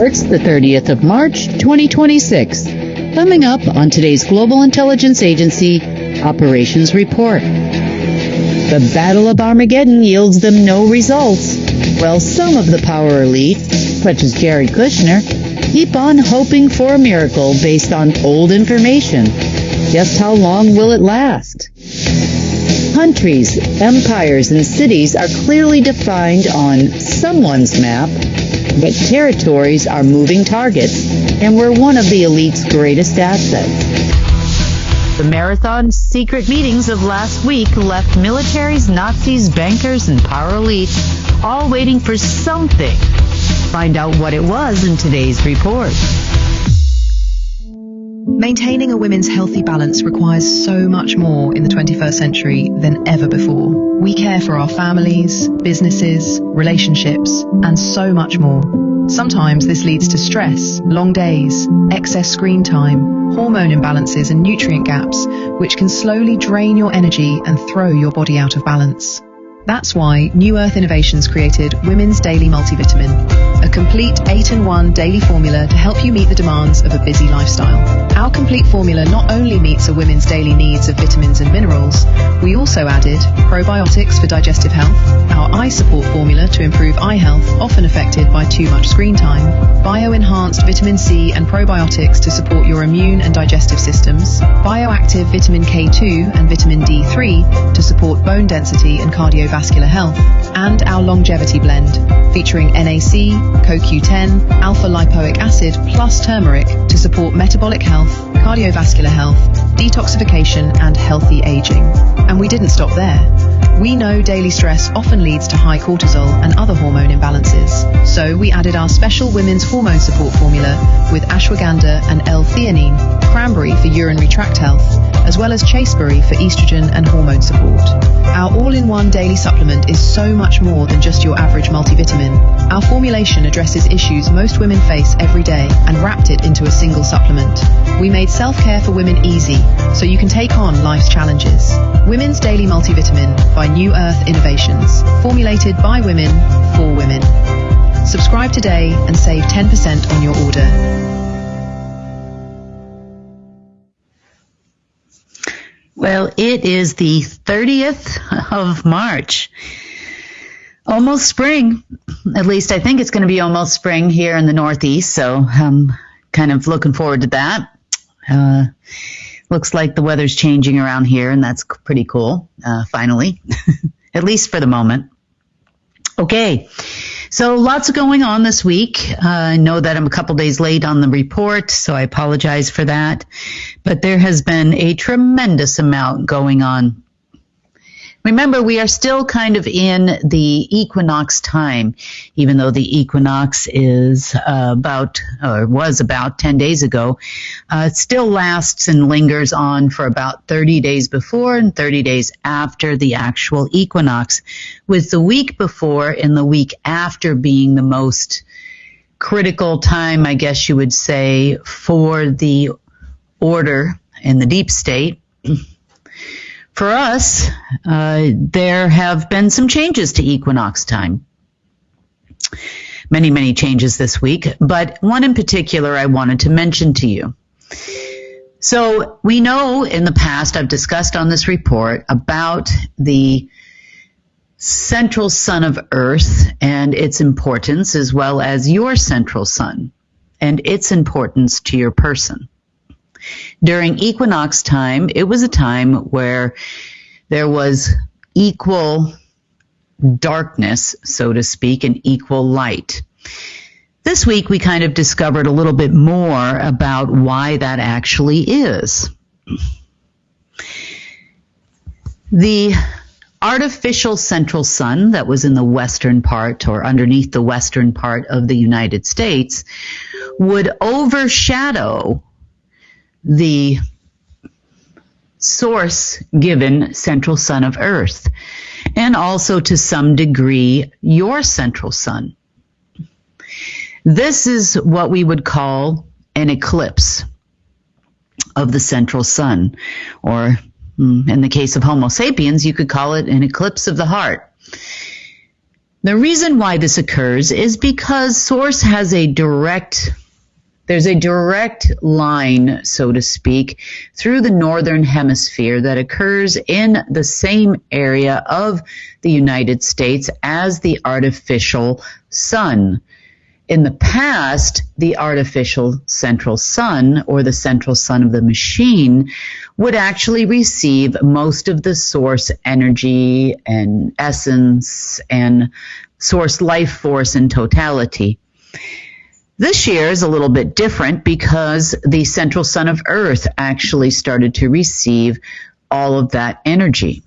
It's the 30th of March, 2026. Coming up on today's Global Intelligence Agency Operations Report. The Battle of Armageddon yields them no results. While some of the power elite, such as Jared Kushner, keep on hoping for a miracle based on old information. Just how long will it last? Countries, empires, and cities are clearly defined on someone's map, but territories are moving targets, and we're one of the elite's greatest assets. The marathon secret meetings of last week left militaries, Nazis, bankers, and power elites all waiting for something. Find out what it was in today's report. Maintaining a women's healthy balance requires so much more in the 21st century than ever before. We care for our families, businesses, relationships, and so much more. Sometimes this leads to stress, long days, excess screen time, hormone imbalances, and nutrient gaps, which can slowly drain your energy and throw your body out of balance. That's why New Earth Innovations created Women's Daily Multivitamin, a complete 8-in-1 daily formula to help you meet the demands of a busy lifestyle. Our complete formula not only meets a woman's daily needs of vitamins and minerals, we also added probiotics for digestive health, our eye support formula to improve eye health often affected by too much screen time, bio-enhanced vitamin C and probiotics to support your immune and digestive systems, bioactive vitamin K2 and vitamin D3 to support bone density and cardiovascular health, and our longevity blend featuring NAC, CoQ10, alpha lipoic acid plus turmeric to support metabolic health, cardiovascular health, detoxification, and healthy aging. And we didn't stop there. We know daily stress often leads to high cortisol and other hormone imbalances. So we added our special women's hormone support formula with ashwagandha and L-theanine, cranberry for urinary tract health, as well as chasteberry for estrogen and hormone support. Our all-in-one daily supplement is so much more than just your average multivitamin. Our formulation addresses issues most women face every day and wrapped it into a single supplement. We made self-care for women easy, so you can take on life's challenges. Women's Daily Multivitamin by New Earth Innovations, formulated by women, for women. Subscribe today and save 10% on your order. Well, it is the 30th of March. Almost spring. At least I think it's going to be almost spring here in the Northeast, so I'm kind of looking forward to that. Looks like the weather's changing around here, and that's pretty cool, finally, at least for the moment. Okay, so lots going on this week. I know that I'm a couple days late on the report, so I apologize for that. But there has been a tremendous amount going on. Remember, we are still kind of in the equinox time, even though the equinox is was about 10 days ago. It still lasts and lingers on for about 30 days before and 30 days after the actual equinox, with the week before and the week after being the most critical time, I guess you would say, for the order in the deep state. For us, there have been some changes to equinox time. Many, many changes this week, but one in particular I wanted to mention to you. So we know in the past, I've discussed on this report about the central sun of Earth and its importance, as well as your central sun and its importance to your person. During equinox time, it was a time where there was equal darkness, so to speak, and equal light. This week, we kind of discovered a little bit more about why that actually is. The artificial central sun that was in the western part or underneath the western part of the United States would overshadow the source given central sun of Earth, and also to some degree your central sun. This is what we would call an eclipse of the central sun, or in the case of Homo sapiens, you could call it an eclipse of the heart. The reason why this occurs is because Source has there's a direct line, so to speak, through the northern hemisphere that occurs in the same area of the United States as the artificial sun. In the past, the artificial central sun, or the central sun of the machine, would actually receive most of the source energy and essence and source life force in totality. This year is a little bit different because the central sun of Earth actually started to receive all of that energy.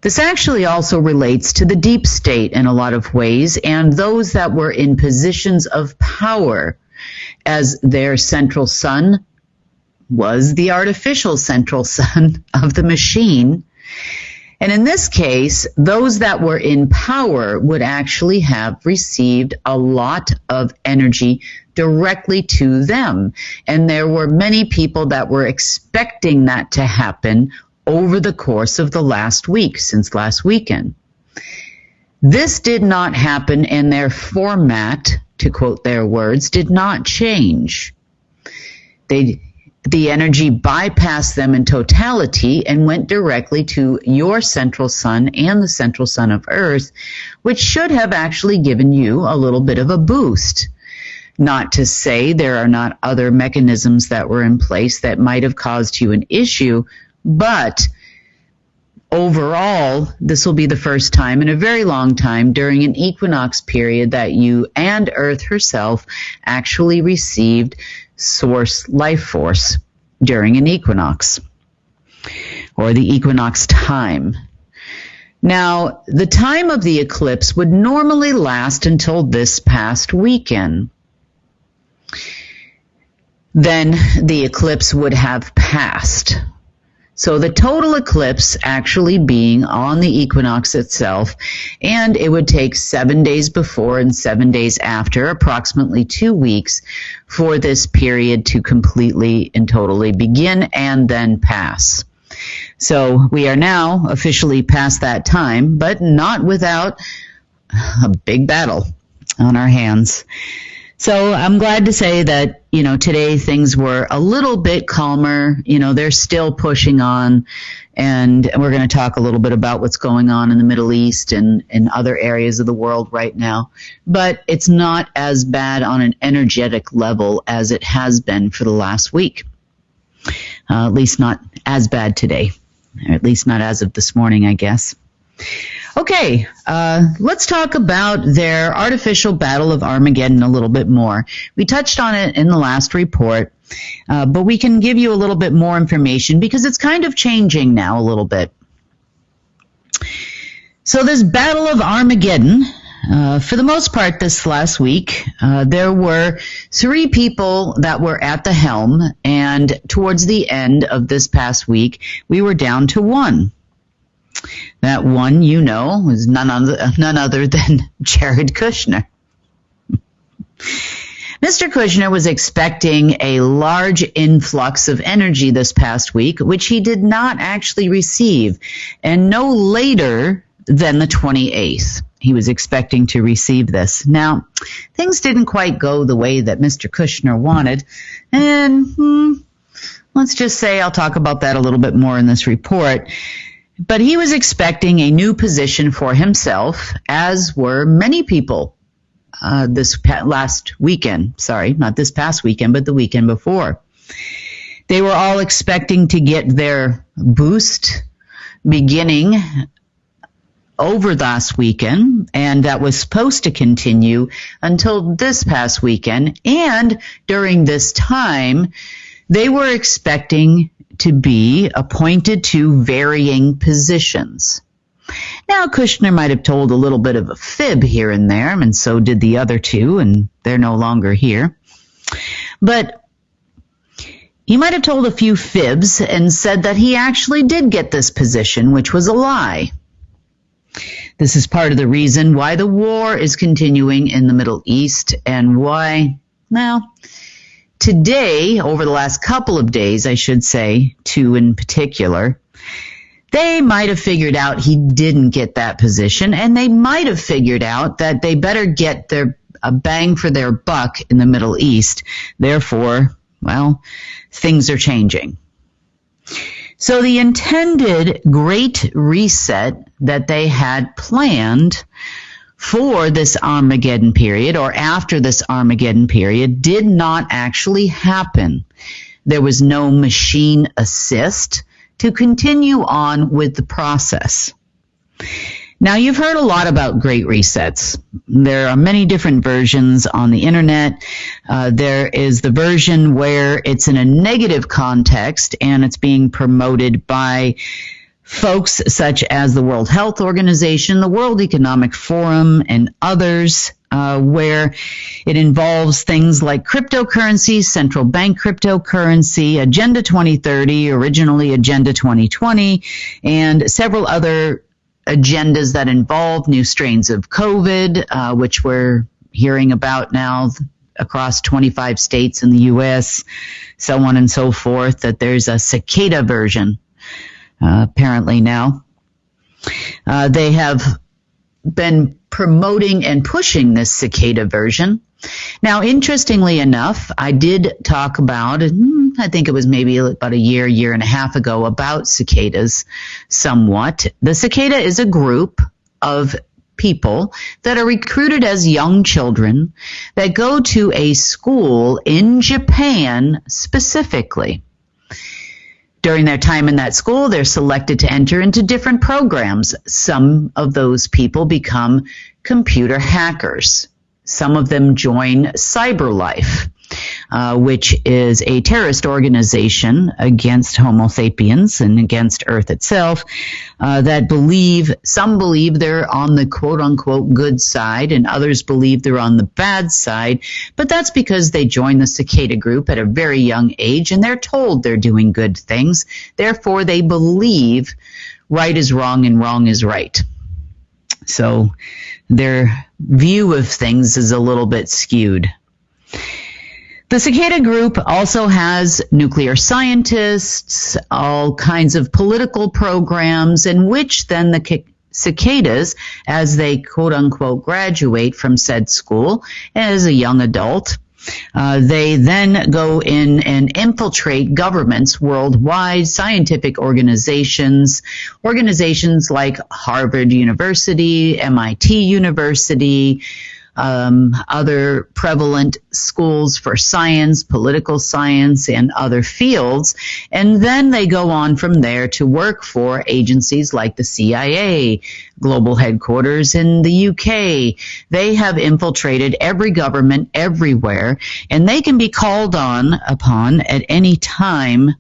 This actually also relates to the deep state in a lot of ways, and those that were in positions of power, as their central sun was the artificial central sun of the machine. And in this case, those that were in power would actually have received a lot of energy directly to them. And there were many people that were expecting that to happen over the course of the last week, since last weekend. This did not happen, and their format, to quote their words, did not change. The energy bypassed them in totality and went directly to your central sun and the central sun of Earth, which should have actually given you a little bit of a boost. Not to say there are not other mechanisms that were in place that might have caused you an issue, but overall, this will be the first time in a very long time during an equinox period that you and Earth herself actually received source life force during an equinox, or the equinox time. Now, the time of the eclipse would normally last until this past weekend. Then the eclipse would have passed. So the total eclipse actually being on the equinox itself, and it would take 7 days before and 7 days after, approximately 2 weeks, for this period to completely and totally begin and then pass. So we are now officially past that time, but not without a big battle on our hands. So I'm glad to say that, today things were a little bit calmer. They're still pushing on, and we're going to talk a little bit about what's going on in the Middle East and in other areas of the world right now. But it's not as bad on an energetic level as it has been for the last week. At least not as bad today, or at least not as of this morning, I guess. Okay, let's talk about their artificial battle of Armageddon a little bit more. We touched on it in the last report, but we can give you a little bit more information because it's kind of changing now a little bit. So this battle of Armageddon, for the most part this last week, there were 3 people that were at the helm, and towards the end of this past week, we were down to 1. That one, was none other than Jared Kushner. Mr. Kushner was expecting a large influx of energy this past week, which he did not actually receive, and no later than the 28th. He was expecting to receive this. Now, things didn't quite go the way that Mr. Kushner wanted, and let's just say I'll talk about that a little bit more in this report. But he was expecting a new position for himself, as were many people this last weekend. Sorry, not this past weekend, but the weekend before. They were all expecting to get their boost beginning over last weekend, and that was supposed to continue until this past weekend. And during this time, they were expecting to be appointed to varying positions. Now, Kushner might have told a little bit of a fib here and there, and so did the other 2, and they're no longer here. But he might have told a few fibs and said that he actually did get this position, which was a lie. This is part of the reason why the war is continuing in the Middle East, and why, today, over the last couple of days, I should say, 2 in particular, they might have figured out he didn't get that position, and they might have figured out that they better get a bang for their buck in the Middle East. Therefore, well, things are changing. So the intended Great Reset that they had planned for this Armageddon period, or after this Armageddon period, did not actually happen. There was no machine assist to continue on with the process. Now, you've heard a lot about Great Resets. There are many different versions on the internet. There is the version where it's in a negative context and it's being promoted by folks such as the World Health Organization, the World Economic Forum, and others, where it involves things like cryptocurrency, central bank cryptocurrency, Agenda 2030, originally Agenda 2020, and several other agendas that involve new strains of COVID, which we're hearing about now across 25 states in the U.S., so on and so forth, that there's a cicada version. Apparently now. They have been promoting and pushing this cicada version. Now, interestingly enough, I did talk about, I think it was maybe about a year and a half ago, about cicadas somewhat. The cicada is a group of people that are recruited as young children that go to a school in Japan specifically. During their time in that school, they're selected to enter into different programs. Some of those people become computer hackers. Some of them join CyberLife, which is a terrorist organization against Homo sapiens and against Earth itself, some believe they're on the quote-unquote good side, and others believe they're on the bad side. But that's because they join the cicada group at a very young age, and they're told they're doing good things. Therefore, they believe right is wrong and wrong is right. So their view of things is a little bit skewed. The cicada group also has nuclear scientists, all kinds of political programs, in which then the cicadas, as they quote-unquote graduate from said school as a young adult, they then go in and infiltrate governments worldwide, scientific organizations like Harvard University, MIT University, other prevalent schools for science, political science, and other fields. And then they go on from there to work for agencies like the CIA, global headquarters in the UK. They have infiltrated every government everywhere, and they can be called upon at any time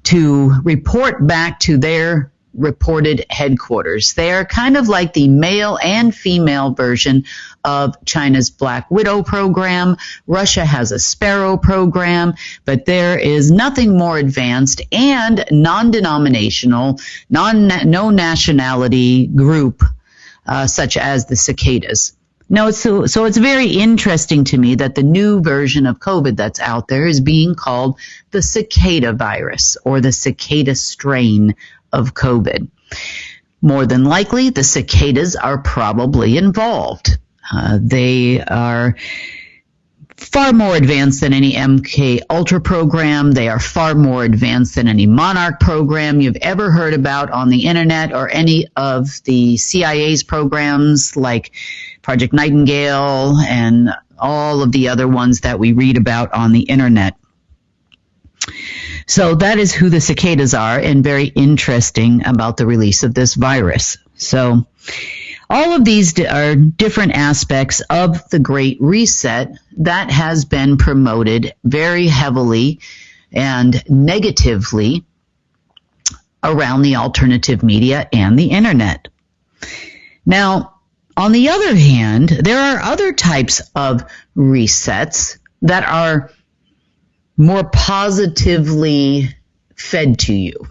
to report back to their reported headquarters. They are kind of like the male and female version of China's Black Widow program. Russia has a Sparrow program, but there is nothing more advanced and non-denominational, no nationality group such as the cicadas. No, so it's very interesting to me that the new version of COVID that's out there is being called the cicada virus, or the cicada strain of COVID. More than likely, the cicadas are probably involved. They are far more advanced than any MK Ultra program. They are far more advanced than any Monarch program you've ever heard about on the internet, or any of the CIA's programs like Project Nightingale and all of the other ones that we read about on the internet. So that is who the cicadas are, and very interesting about the release of this virus. So all of these are different aspects of the Great Reset that has been promoted very heavily and negatively around the alternative media and the internet. Now, on the other hand, there are other types of resets that are more positively fed to you.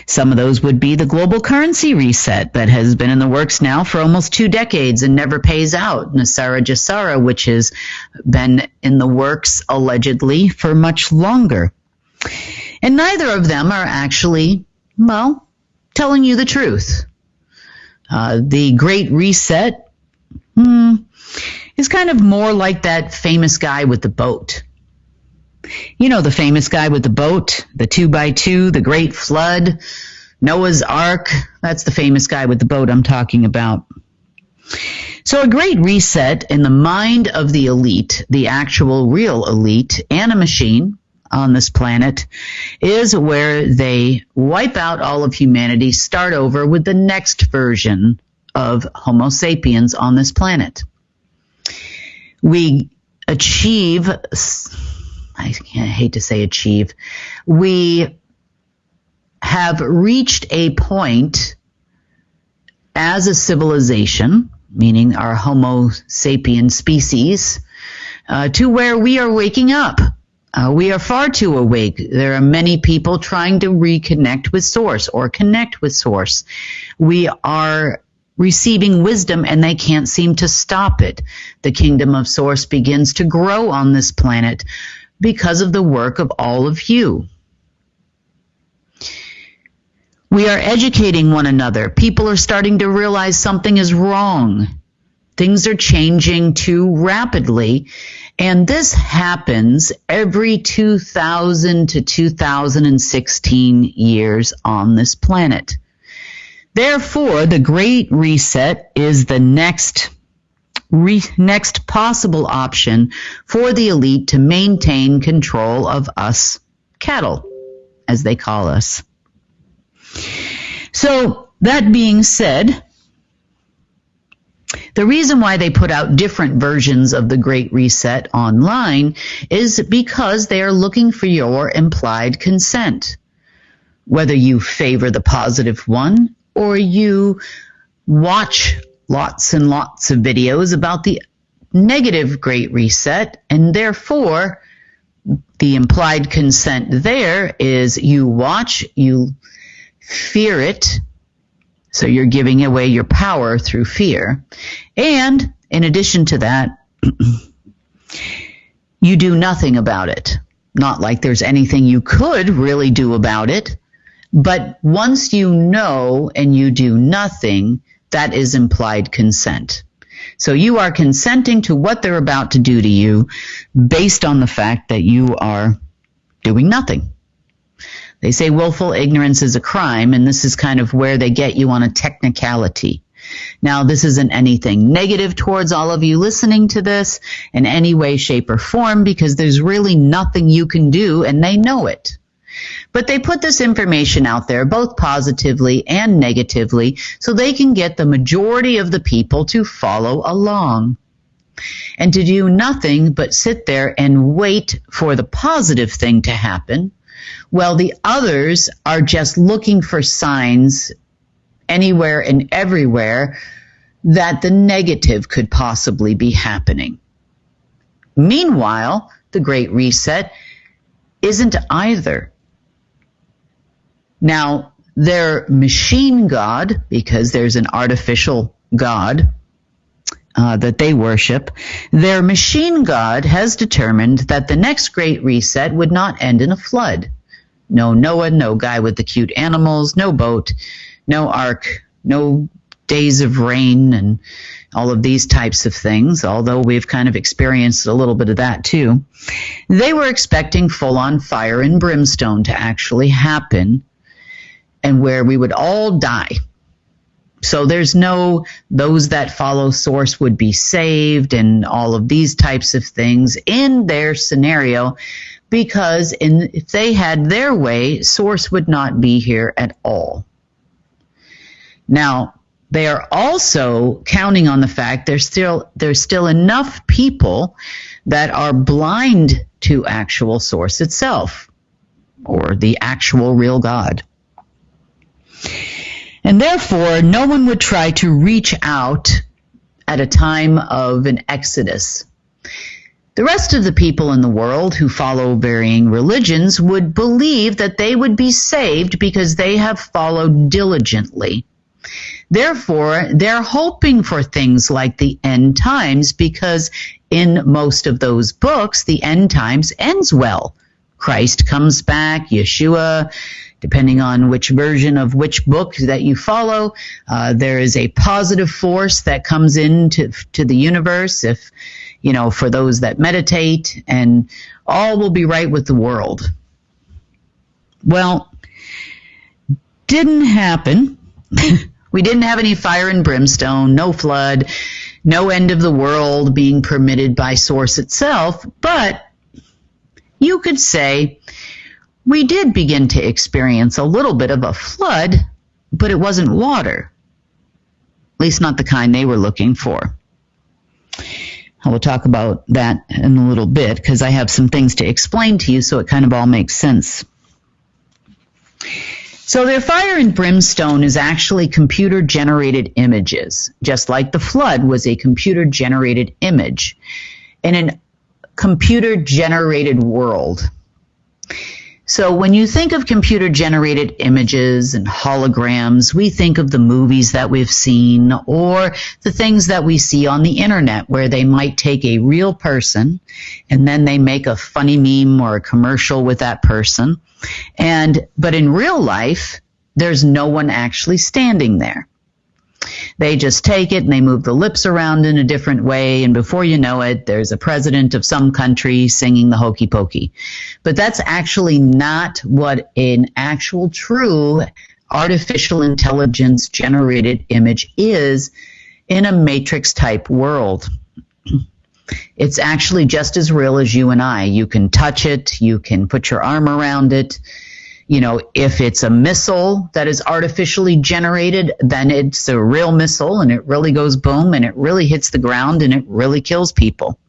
Some of those would be the global currency reset that has been in the works now for almost 2 decades and never pays out. Nasara Jasara, which has been in the works allegedly for much longer. And neither of them are actually, well, telling you the truth. The Great Reset is kind of more like that famous guy with the boat. You know, the famous guy with the boat, the 2x2, the Great Flood, Noah's Ark. That's the famous guy with the boat I'm talking about. So a great reset in the mind of the elite, the actual real elite, and a machine on this planet, is where they wipe out all of humanity, start over with the next version of Homo sapiens on this planet. We achieve, I hate to say achieve, we have reached a point as a civilization, meaning our Homo sapien species, to where we are waking up. We are far too awake. There are many people trying to reconnect with Source or connect with Source. We are receiving wisdom and they can't seem to stop it. The kingdom of Source begins to grow on this planet because of the work of all of you. We are educating one another. People are starting to realize something is wrong. Things are changing too rapidly. And this happens every 2000 to 2016 years on this planet. Therefore, the Great Reset is the next possible option for the elite to maintain control of us cattle, as they call us. So, that being said, the reason why they put out different versions of the Great Reset online is because they are looking for your implied consent. Whether you favor the positive one or you watch lots and lots of videos about the negative Great Reset, and therefore the implied consent there is you watch, you fear it, so you're giving away your power through fear. And in addition to that, you do nothing about it. Not like there's anything you could really do about it. But once you know and you do nothing, that is implied consent. So you are consenting to what they're about to do to you based on the fact that you are doing nothing. They say willful ignorance is a crime, and this is kind of where they get you on a technicality. Now, this isn't anything negative towards all of you listening to this in any way, shape, or form, because there's really nothing you can do, and they know it. But they put this information out there, both positively and negatively, so they can get the majority of the people to follow along and to do nothing but sit there and wait for the positive thing to happen. Well, the others are just looking for signs anywhere and everywhere that the negative could possibly be happening. Meanwhile, the Great Reset isn't either. Now, their machine god, because there's an artificial god that they worship, their machine god has determined that the next Great Reset would not end in a flood. No Noah, no guy with the cute animals, no boat, no ark, no days of rain, and all of these types of things, although we've kind of experienced a little bit of that too. They were expecting full-on fire and brimstone to actually happen, and where we would all die. So there's no those that follow Source would be saved and all of these types of things in their scenario, because if they had their way, Source would not be here at all. Now, they are also counting on the fact there's still enough people that are blind to actual Source itself, or the actual real God. And therefore, no one would try to reach out at a time of an exodus. The rest of the people in the world who follow varying religions would believe that they would be saved because they have followed diligently. Therefore, they're hoping for things like the end times, because in most of those books, the end times ends well. Christ comes back, Yeshua Depending on which version of which book that you follow, there is a positive force that comes into the universe if, for those that meditate, and all will be right with the world. Well, didn't happen. We didn't have any fire and brimstone, no flood, no end of the world being permitted by Source itself, but you could say we did begin to experience a little bit of a flood, but it wasn't water, at least not the kind they were looking for. I will talk about that in a little bit because I have some things to explain to you so it kind of all makes sense. So their fire and brimstone is actually computer-generated images, just like the flood was a computer-generated image in a computer-generated world. So when you think of computer-generated images and holograms, we think of the movies that we've seen or the things that we see on the internet where they might take a real person and then they make a funny meme or a commercial with that person. But in real life, there's no one actually standing there. They just take it and they move the lips around in a different way, and before you know it, there's a president of some country singing the hokey pokey. But that's actually not what an actual true artificial intelligence generated image is in a matrix type world. It's actually just as real as you and I. You can touch it, you can put your arm around it. If it's a missile that is artificially generated, then it's a real missile and it really goes boom and it really hits the ground and it really kills people.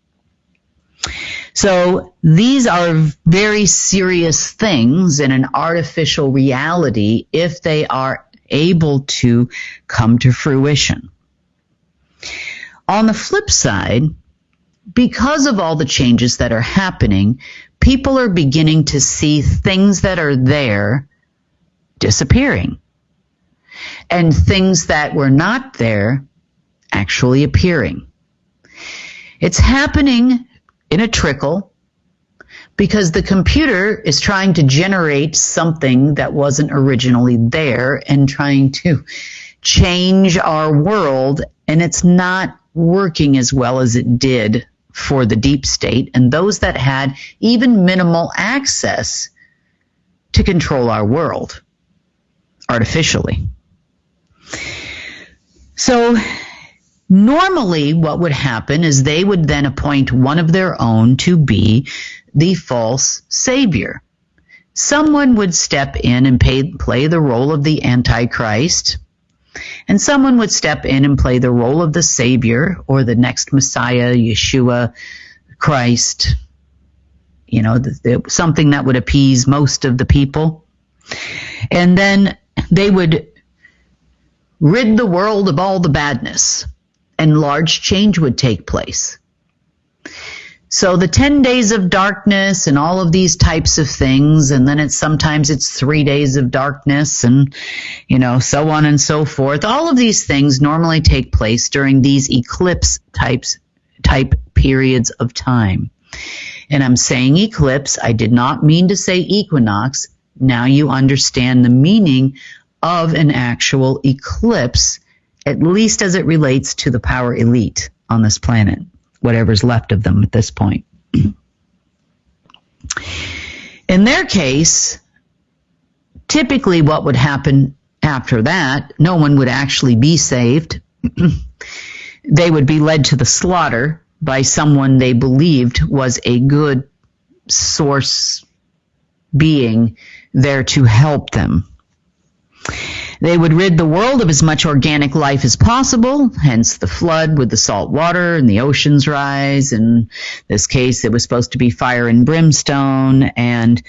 So these are very serious things in an artificial reality if they are able to come to fruition. On the flip side, because of all the changes that are happening, people are beginning to see things that are there disappearing, and things that were not there actually appearing. It's happening in a trickle because the computer is trying to generate something that wasn't originally there and trying to change our world, and it's not working as well as it did for the deep state and those that had even minimal access to control our world artificially. So normally what would happen is they would then appoint one of their own to be the false savior. Someone would step in and play the role of the Antichrist, and someone would step in and play the role of the Savior or the next Messiah, Yeshua, Christ, something that would appease most of the people. And then they would rid the world of all the badness, and large change would take place. So the 10 days of darkness and all of these types of things, and then sometimes it's 3 days of darkness and, so on and so forth. All of these things normally take place during these eclipse type periods of time. And I'm saying eclipse. I did not mean to say equinox. Now you understand the meaning of an actual eclipse, at least as it relates to the power elite on this planet. Whatever's left of them at this point. In their case, typically what would happen after that, no one would actually be saved. They would be led to the slaughter by someone they believed was a good source being there to help them. They would rid the world of as much organic life as possible, hence the flood with the salt water and the oceans rise. In this case, it was supposed to be fire and brimstone, and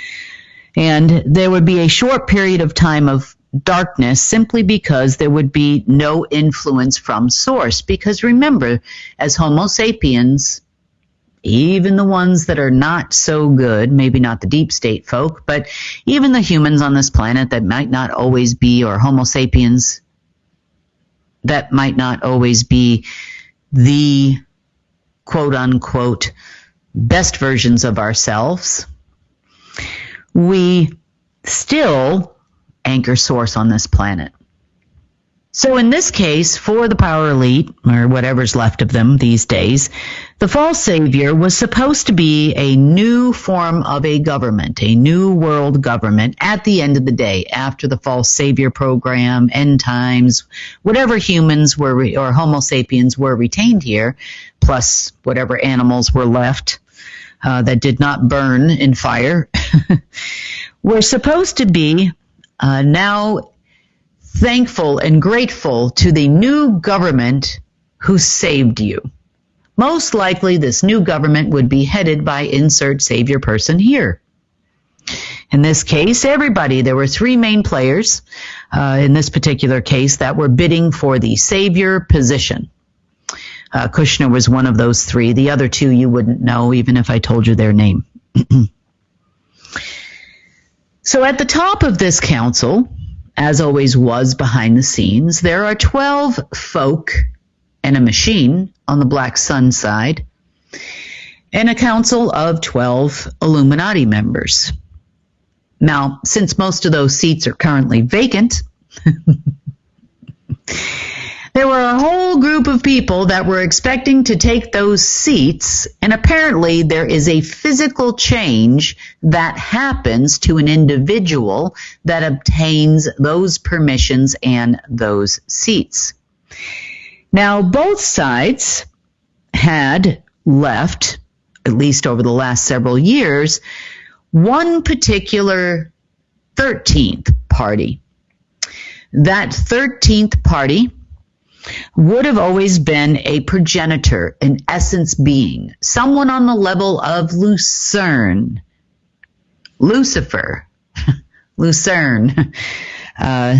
there would be a short period of time of darkness simply because there would be no influence from source. Because remember, as Homo sapiens, even the ones that are not so good, maybe not the deep state folk, but even the humans on this planet that might not always be, or Homo sapiens that might not always be the quote unquote best versions of ourselves, we still anchor source on this planet. So in this case, for the power elite, or whatever's left of them these days, the false savior was supposed to be a new form of a government, a new world government at the end of the day, after the false savior program, end times, whatever humans were, or Homo sapiens were retained here, plus whatever animals were left that did not burn in fire, were supposed to be now thankful and grateful to the new government who saved you. Most likely this new government would be headed by insert savior person here. In this case, everybody. There were three main players in this particular case that were bidding for the savior position. Kushner was one of those three. The other two you wouldn't know even if I told you their name. So at the top of this council, as always was behind the scenes, there are 12 folk and a machine on the Black Sun side, and a council of 12 Illuminati members. Now, since most of those seats are currently vacant, there were a whole group of people that were expecting to take those seats, and apparently there is a physical change that happens to an individual that obtains those permissions and those seats. Now, both sides had left, at least over the last several years, one particular 13th party. That 13th party would have always been a progenitor, an essence being, someone on the level of Lucerne, Lucifer, Lucerne,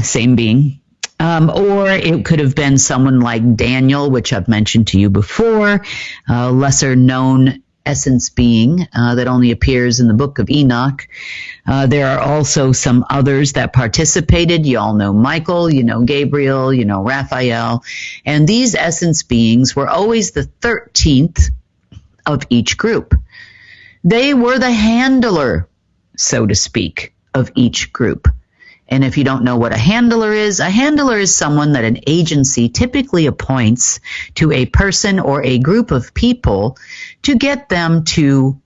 same being. Or it could have been someone like Daniel, which I've mentioned to you before, a lesser known essence being that only appears in the book of Enoch. There are also some others that participated. You all know Michael, you know Gabriel, you know Raphael. And these essence beings were always the 13th of each group. They were the handler, so to speak, of each group. And if you don't know what a handler is someone that an agency typically appoints to a person or a group of people to get them to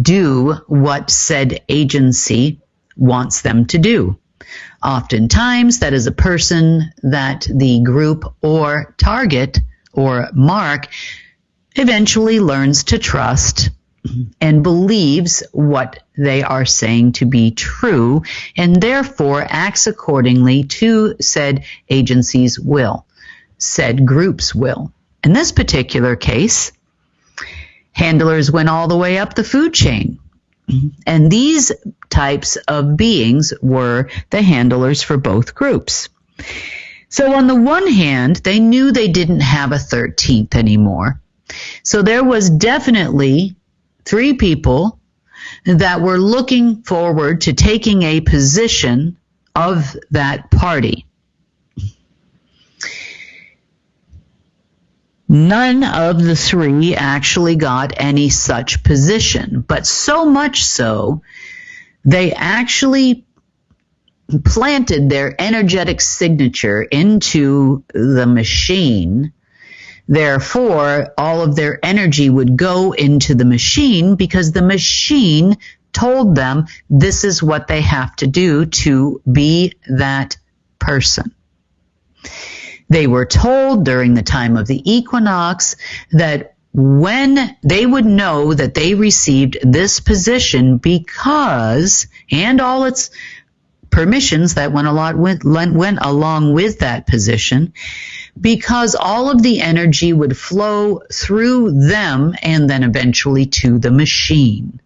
do what said agency wants them to do. Oftentimes, that is a person that the group or target or mark eventually learns to trust and believes what they are saying to be true, and therefore acts accordingly to said agency's will, said group's will. In this particular case, handlers went all the way up the food chain. And these types of beings were the handlers for both groups. So on the one hand, they knew they didn't have a 13th anymore. So there was definitely three people that were looking forward to taking a position of that party. None of the three actually got any such position, but so much so, they actually planted their energetic signature into the machine. Therefore, all of their energy would go into the machine because the machine told them this is what they have to do to be that person. They were told during the time of the equinox that when they would know that they received this position because, and all its permissions that went along with that position, because all of the energy would flow through them and then eventually to the machine.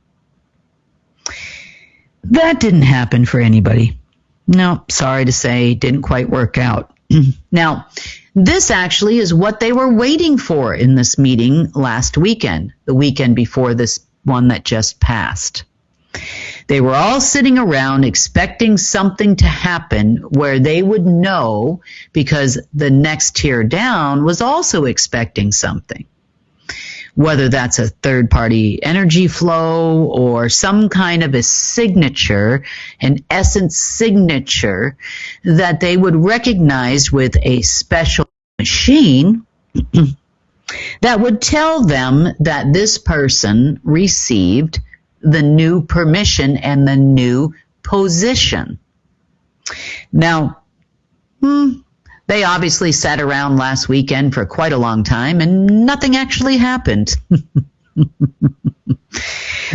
That didn't happen for anybody. No, sorry to say, didn't quite work out. Now, this actually is what they were waiting for in this meeting last weekend, the weekend before this one that just passed. They were all sitting around expecting something to happen where they would know, because the next tier down was also expecting something. whether that's a third-party energy flow or some kind of a signature, an essence signature that they would recognize with a special machine that would tell them that this person received the new permission and the new position. Now, they obviously sat around last weekend for quite a long time and nothing actually happened.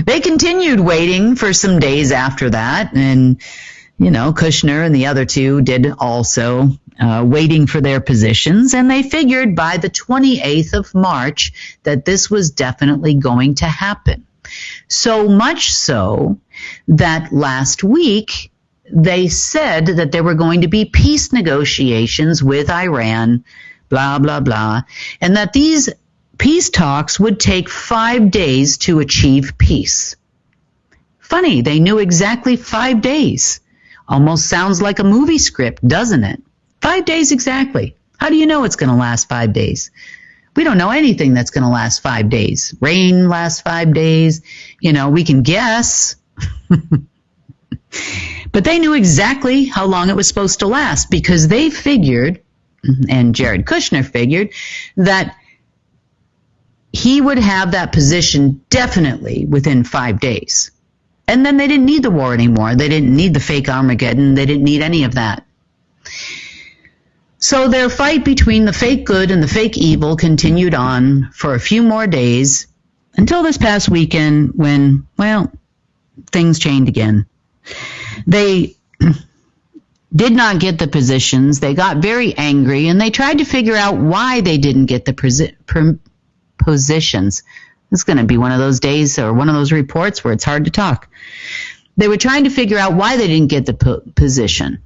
They continued waiting for some days after that, and, Kushner and the other two did also, waiting for their positions, and they figured by the 28th of March that this was definitely going to happen. So much so that last week they said that there were going to be peace negotiations with Iran, blah, blah, blah, and that these peace talks would take 5 days to achieve peace. Funny, they knew exactly 5 days. Almost sounds like a movie script, doesn't it? 5 days exactly. How do you know it's going to last 5 days? We don't know anything that's going to last 5 days. Rain lasts 5 days. We can guess. But they knew exactly how long it was supposed to last because they figured, and Jared Kushner figured, that he would have that position definitely within 5 days. And then they didn't need the war anymore. They didn't need the fake Armageddon. They didn't need any of that. So their fight between the fake good and the fake evil continued on for a few more days until this past weekend when, things changed again. They did not get the positions. They got very angry, and they tried to figure out why they didn't get the positions. It's going to be one of those days or one of those reports where it's hard to talk. They were trying to figure out why they didn't get the position.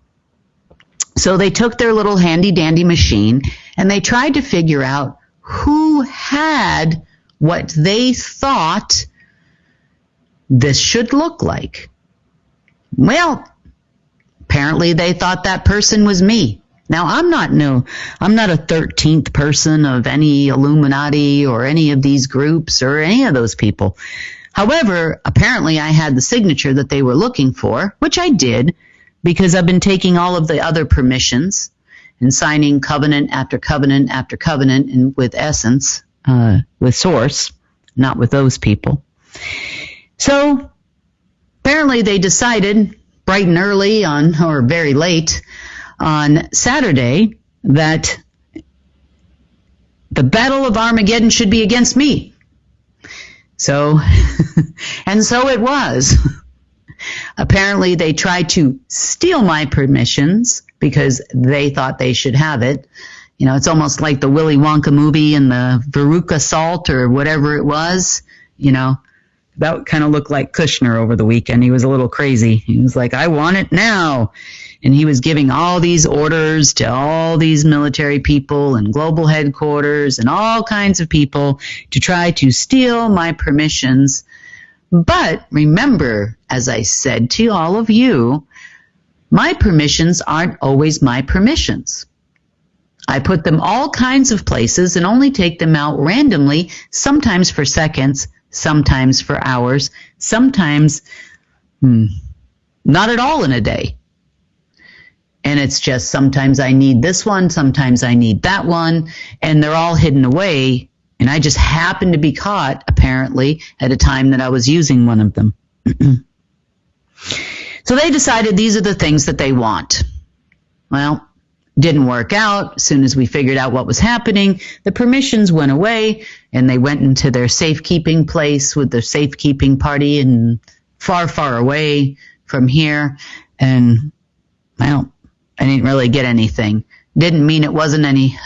So they took their little handy-dandy machine, and they tried to figure out who had what they thought this should look like. Well, apparently they thought that person was me. Now, I'm not a 13th person of any Illuminati or any of these groups or any of those people. However, apparently I had the signature that they were looking for, which I did because I've been taking all of the other permissions and signing covenant after covenant after covenant and with essence, with source, not with those people. So apparently they decided bright and early or very late on Saturday that the Battle of Armageddon should be against me. So, and so it was. Apparently they tried to steal my permissions because they thought they should have it. It's almost like the Willy Wonka movie and the Veruca Salt or whatever it was. That kind of looked like Kushner over the weekend. He was a little crazy. He was like, I want it now. And he was giving all these orders to all these military people and global headquarters and all kinds of people to try to steal my permissions. But remember, as I said to all of you, my permissions aren't always my permissions. I put them all kinds of places and only take them out randomly, sometimes for seconds, sometimes for hours, sometimes not at all in a day. And it's just sometimes I need this one, sometimes I need that one, and they're all hidden away. And I just happened to be caught, apparently, at a time that I was using one of them. So they decided these are the things that they want. Well, didn't work out. As soon as we figured out what was happening, the permissions went away, and they went into their safekeeping place with their safekeeping party and far, far away from here. And, well, I didn't really get anything. Didn't mean it wasn't any.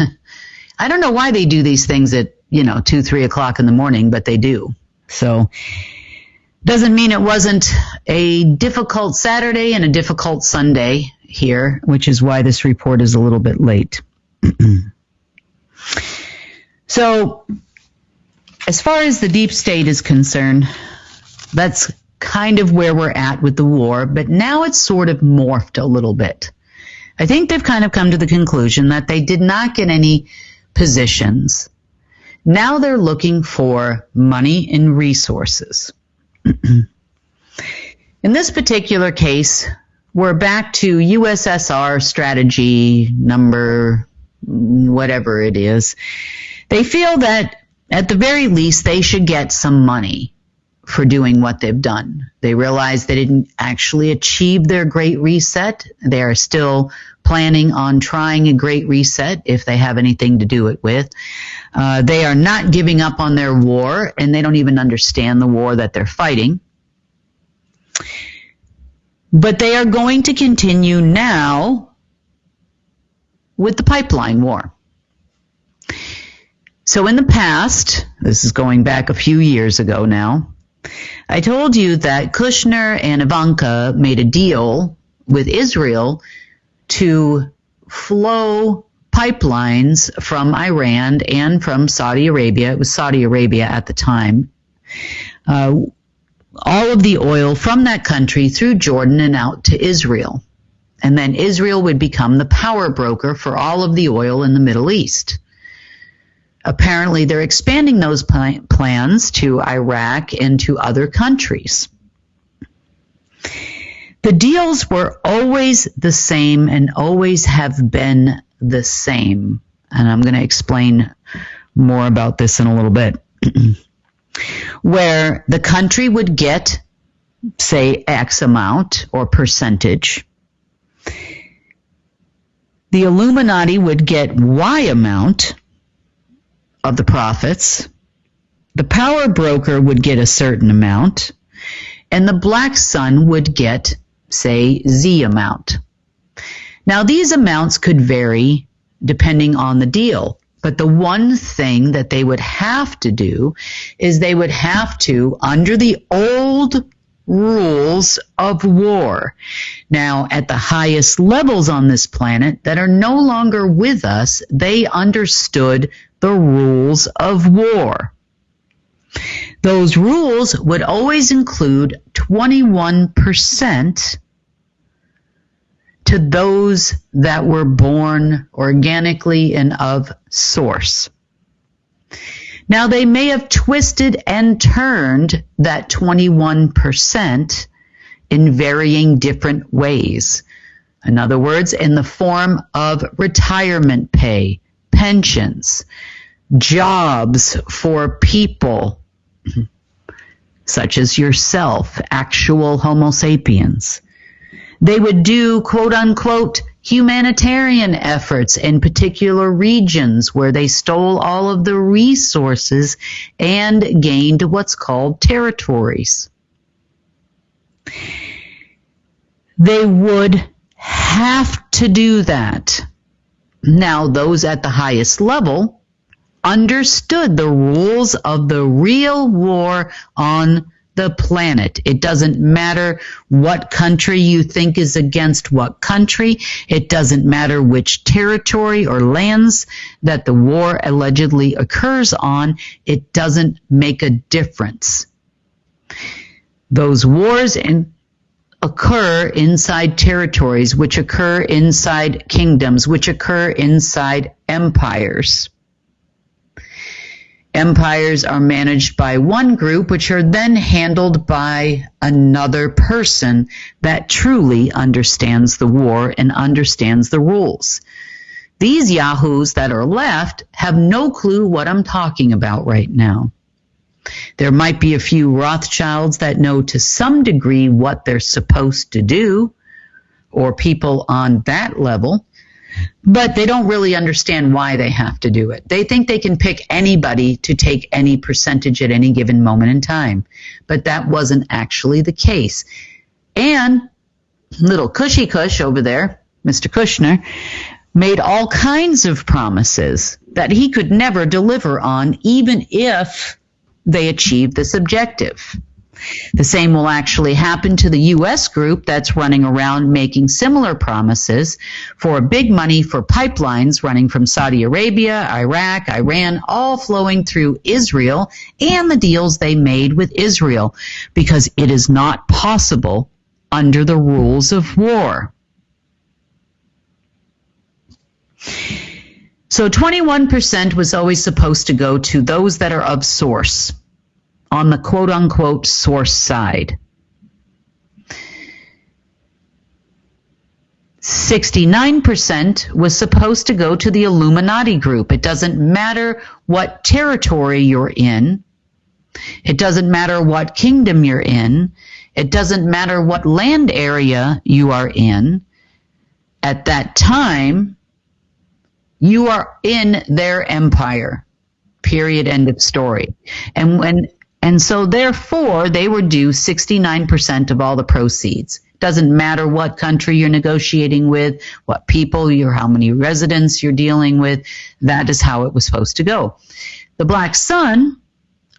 I don't know why they do these things at, 2, 3 o'clock in the morning, but they do. So doesn't mean it wasn't a difficult Saturday and a difficult Sunday here, which is why this report is a little bit late. So as far as the deep state is concerned, that's kind of where we're at with the war, but now it's sort of morphed a little bit. I think they've kind of come to the conclusion that they did not get any positions. Now they're looking for money and resources. In this particular case, we're back to USSR strategy number whatever it is. They feel that at the very least they should get some money for doing what they've done. They realize they didn't actually achieve their Great Reset. They are still planning on trying a Great Reset if they have anything to do it with. They are not giving up on their war, and they don't even understand the war that they're fighting. But they are going to continue now with the pipeline war. So in the past, this is going back a few years ago now, I told you that Kushner and Ivanka made a deal with Israel to flow pipelines from Iran and from Saudi Arabia. It was Saudi Arabia at the time. All of the oil from that country through Jordan and out to Israel. And then Israel would become the power broker for all of the oil in the Middle East. Apparently, they're expanding those plans to Iraq and to other countries. The deals were always the same and always have been the same. And I'm going to explain more about this in a little bit. Where the country would get, say, X amount or percentage. The Illuminati would get Y amount of the profits. The power broker would get a certain amount. And the black sun would get, say, Z amount. Now, these amounts could vary depending on the deal. But the one thing that they would have to do is they would have to, under the old rules of war, now at the highest levels on this planet that are no longer with us, they understood the rules of war. Those rules would always include 21% to those that were born organically and of source. Now, they may have twisted and turned that 21% in varying different ways. In other words, in the form of retirement pay, pensions, jobs for people such as yourself, actual Homo sapiens. They would do, quote unquote, humanitarian efforts in particular regions where they stole all of the resources and gained what's called territories. They would have to do that. Now, those at the highest level understood the rules of the real war on the planet. It doesn't matter what country you think is against what country. It doesn't matter which territory or lands that the war allegedly occurs on. It doesn't make a difference. Those wars occur inside territories, which occur inside kingdoms, which occur inside empires. Empires are managed by one group, which are then handled by another person that truly understands the war and understands the rules. These yahoos that are left have no clue what I'm talking about right now. There might be a few Rothschilds that know to some degree what they're supposed to do, or people on that level, but they don't really understand why they have to do it. They think they can pick anybody to take any percentage at any given moment in time, but that wasn't actually the case. And little Cushy Cush over there, Mr. Kushner, made all kinds of promises that he could never deliver on, even if they achieved this objective. The same will actually happen to the U.S. group that's running around making similar promises for big money for pipelines running from Saudi Arabia, Iraq, Iran, all flowing through Israel, and the deals they made with Israel, because it is not possible under the rules of war. So 21% was always supposed to go to those that are of source, on the quote-unquote source side. 69% was supposed to go to the Illuminati group. It doesn't matter what territory you're in. It doesn't matter what kingdom you're in. It doesn't matter what land area you are in. At that time, you are in their empire. Period. End of story. And so therefore, they were due 69% of all the proceeds. Doesn't matter what country you're negotiating with, what people how many residents you're dealing with. That is how it was supposed to go. The Black Sun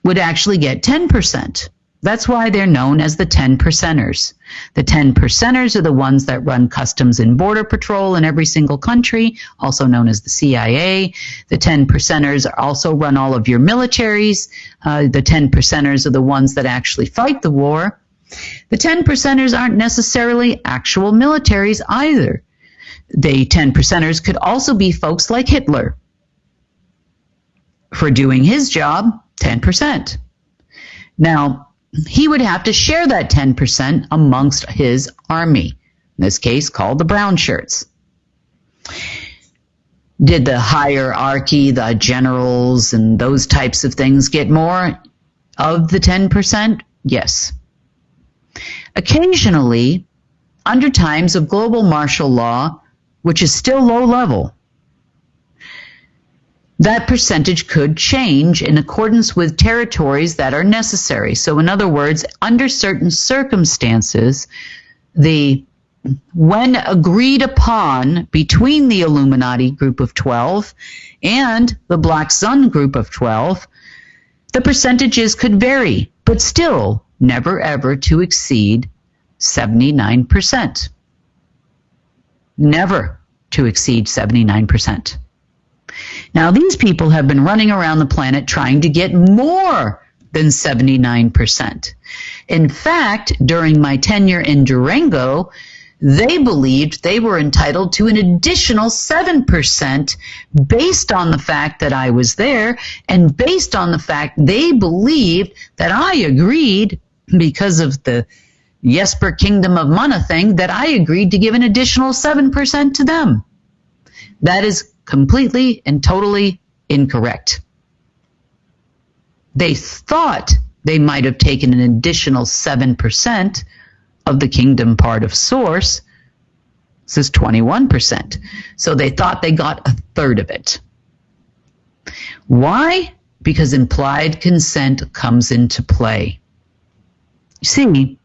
would actually get 10%. That's why they're known as the 10%ers. The 10%ers are the ones that run Customs and Border Patrol in every single country, also known as the CIA. The 10%ers also run all of your militaries. The 10%ers are the ones that actually fight the war. The 10%ers aren't necessarily actual militaries either. The 10%ers could also be folks like Hitler. For doing his job, 10%. Now, he would have to share that 10% amongst his army, in this case called the brown shirts. Did the hierarchy, the generals and those types of things get more of the 10%? Yes. Occasionally, under times of global martial law, which is still low level, that percentage could change in accordance with territories that are necessary. So in other words, under certain circumstances, when agreed upon between the Illuminati group of 12 and the Black Sun group of 12, the percentages could vary, but still never ever to exceed 79%. Never to exceed 79%. Now, these people have been running around the planet trying to get more than 79%. In fact, during my tenure in Durango, they believed they were entitled to an additional 7% based on the fact that I was there and based on the fact they believed that I agreed, because of the Jesper Kingdom of Mana thing, that I agreed to give an additional 7% to them. That is completely and totally incorrect. They thought they might have taken an additional 7% of the kingdom part of source. This is 21%. So they thought they got a third of it. Why? Because implied consent comes into play. You see,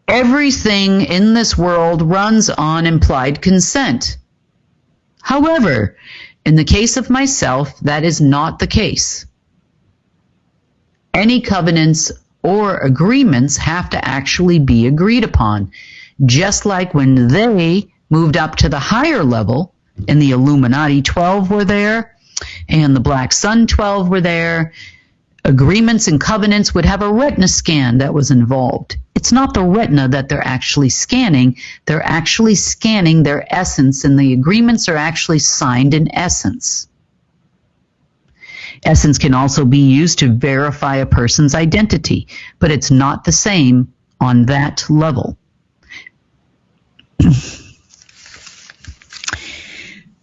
everything in this world runs on implied consent. However, in the case of myself, that is not the case. Any covenants or agreements have to actually be agreed upon. Just like when they moved up to the higher level, and the Illuminati 12 were there, and the Black Sun 12 were there, agreements and covenants would have a retina scan that was involved. It's not the retina that they're actually scanning. They're actually scanning their essence, and the agreements are actually signed in essence. Essence can also be used to verify a person's identity, but it's not the same on that level.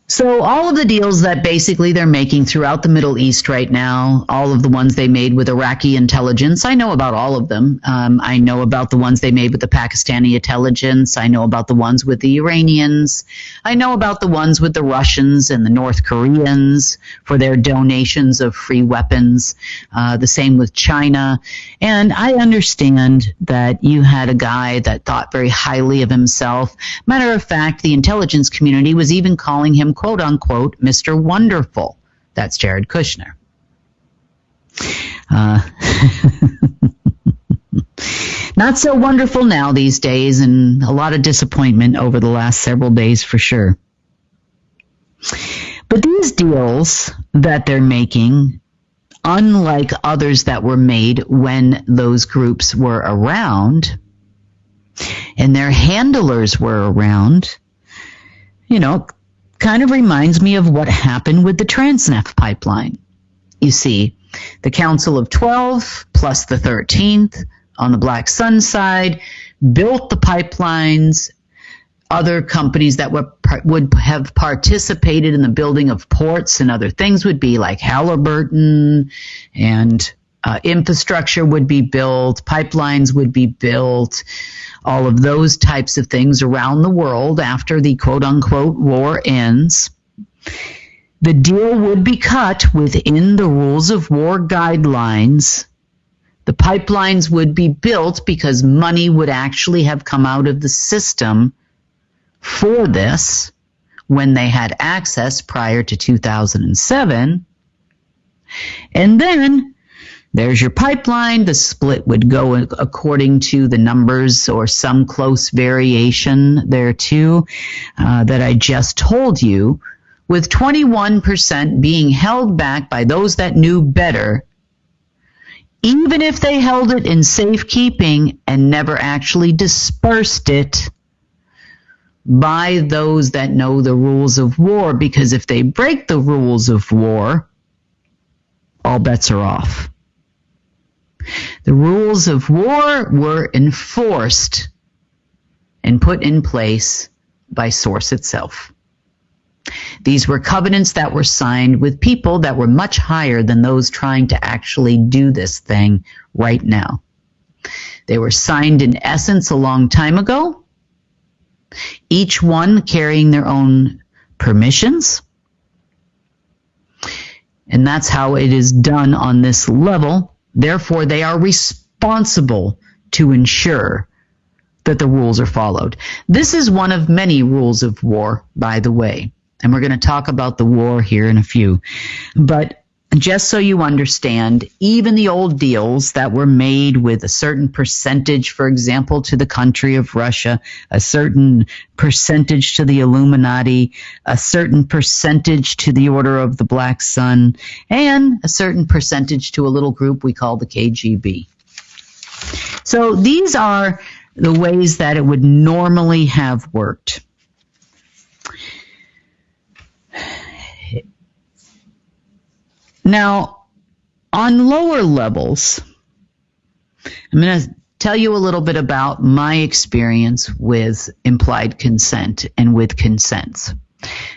So all of the deals that basically they're making throughout the Middle East right now, all of the ones they made with Iraqi intelligence, I know about all of them. I know about the ones they made with the Pakistani intelligence. I know about the ones with the Iranians. I know about the ones with the Russians and the North Koreans for their donations of free weapons. The same with China. And I understand that you had a guy that thought very highly of himself. Matter of fact, the intelligence community was even calling him, quote unquote, Mr. Wonderful. That's Jared Kushner. Not so wonderful now these days, and a lot of disappointment over the last several days for sure. But these deals that they're making, unlike others that were made when those groups were around and their handlers were around, kind of reminds me of what happened with the Transneft pipeline. You see, the Council of 12 plus the 13th on the Black Sun side built the pipelines. Other companies that would have participated in the building of ports and other things would be like Halliburton, and infrastructure would be built, pipelines would be built, all of those types of things around the world after the quote-unquote war ends. The deal would be cut within the rules of war guidelines. The pipelines would be built because money would actually have come out of the system for this when they had access prior to 2007. And then there's your pipeline. The split would go according to the numbers or some close variation there too that I just told you, with 21% being held back by those that knew better, even if they held it in safekeeping and never actually dispersed it, by those that know the rules of war, because if they break the rules of war, all bets are off. The rules of war were enforced and put in place by source itself. These were covenants that were signed with people that were much higher than those trying to actually do this thing right now. They were signed in essence a long time ago, each one carrying their own permissions. And that's how it is done on this level. Therefore, they are responsible to ensure that the rules are followed. This is one of many rules of war, by the way. And we're going to talk about the war here in a few. But just so you understand, even the old deals that were made with a certain percentage, for example, to the country of Russia, a certain percentage to the Illuminati, a certain percentage to the Order of the Black Sun, and a certain percentage to a little group we call the KGB. So these are the ways that it would normally have worked. Now, on lower levels, I'm going to tell you a little bit about my experience with implied consent and with consents.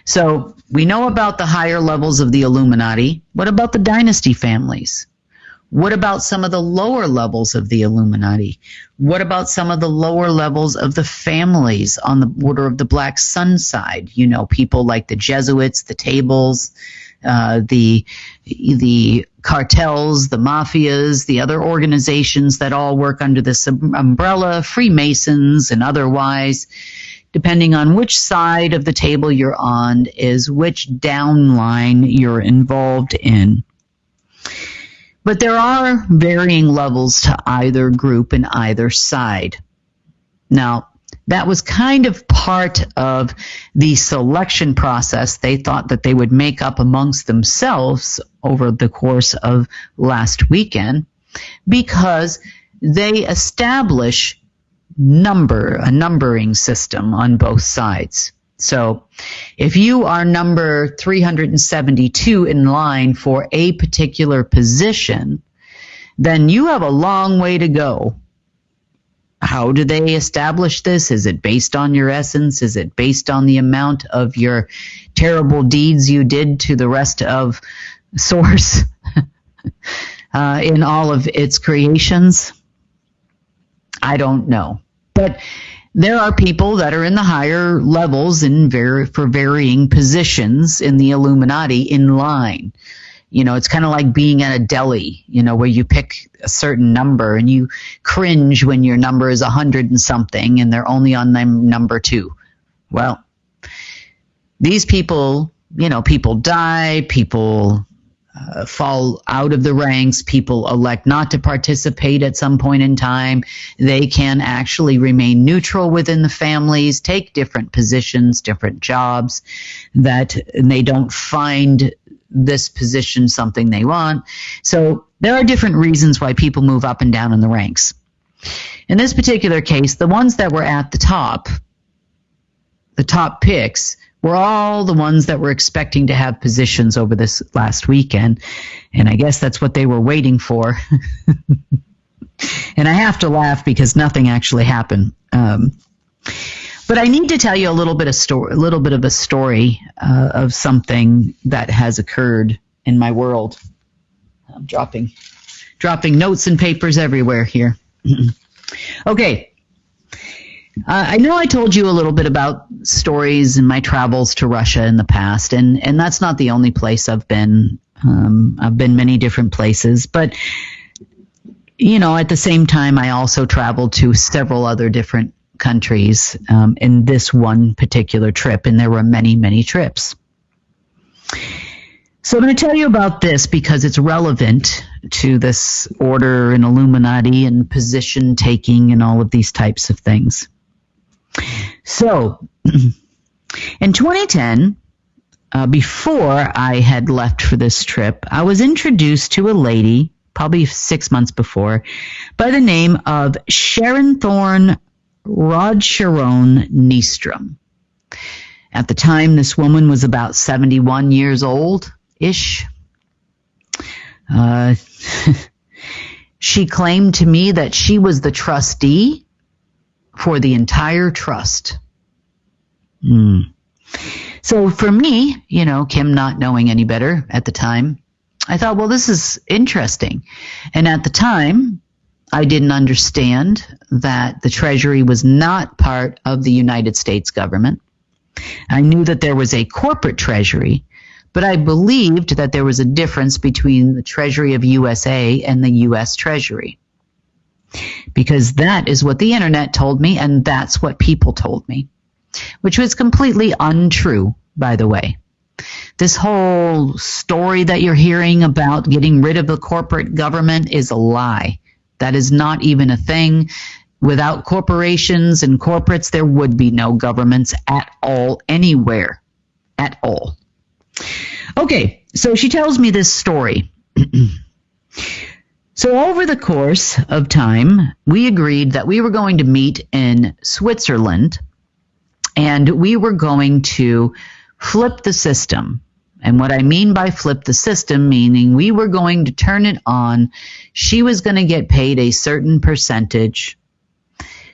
So we know about the higher levels of the Illuminati. What about the dynasty families? What about some of the lower levels of the Illuminati? What about some of the lower levels of the families on the Order of the Black Sun side? You know, people like the Jesuits, the Tables, the cartels, the mafias, the other organizations that all work under this umbrella, Freemasons and otherwise, depending on which side of the table you're on, is which downline you're involved in. But there are varying levels to either group and either side. Now, that was kind of part of the selection process they thought that they would make up amongst themselves over the course of last weekend, because they establish a numbering system on both sides. So if you are number 372 in line for a particular position, then you have a long way to go. How do they establish this? Is it based on your essence? Is it based on the amount of your terrible deeds you did to the rest of Source in all of its creations? I don't know. But there are people that are in the higher levels for varying positions in the Illuminati in line. You know, it's kind of like being at a deli, you know, where you pick a certain number and you cringe when your number is 100 and something and they're only on number 2. Well, these people, you know, people die, people fall out of the ranks, people elect not to participate at some point in time. They can actually remain neutral within the families, take different positions, different jobs, that they don't find this position something they want. So there are different reasons why people move up and down in the ranks. In this particular case, the ones that were at the top picks, were all the ones that were expecting to have positions over this last weekend. And I guess that's what they were waiting for. And I have to laugh because nothing actually happened. But I need to tell you a little bit of a story of something that has occurred in my world. I'm dropping notes and papers everywhere here. Okay. I know I told you a little bit about stories in my travels to Russia in the past, and that's not the only place I've been. I've been many different places, but at the same time, I also traveled to several other different countries in this one particular trip, and there were many, many trips. So I'm going to tell you about this because it's relevant to this order and Illuminati and position taking and all of these types of things. So in 2010, before I had left for this trip, I was introduced to a lady, probably 6 months before, by the name of Sharon Thorne Rodcheron Nystrom. At the time, this woman was about 71 years old-ish. She claimed to me that she was the trustee for the entire trust. So for me, Kim not knowing any better at the time, I thought, well, this is interesting. And at the time, I didn't understand that the Treasury was not part of the United States government. I knew that there was a corporate Treasury, but I believed that there was a difference between the Treasury of USA and the U.S. Treasury. Because that is what the internet told me, and that's what people told me, which was completely untrue, by the way. This whole story that you're hearing about getting rid of the corporate government is a lie. That is not even a thing. Without corporations and corporates, there would be no governments at all, anywhere, at all. Okay, so she tells me this story. So over the course of time, we agreed that we were going to meet in Switzerland, and we were going to flip the system. And what I mean by flip the system, meaning we were going to turn it on. She was going to get paid a certain percentage.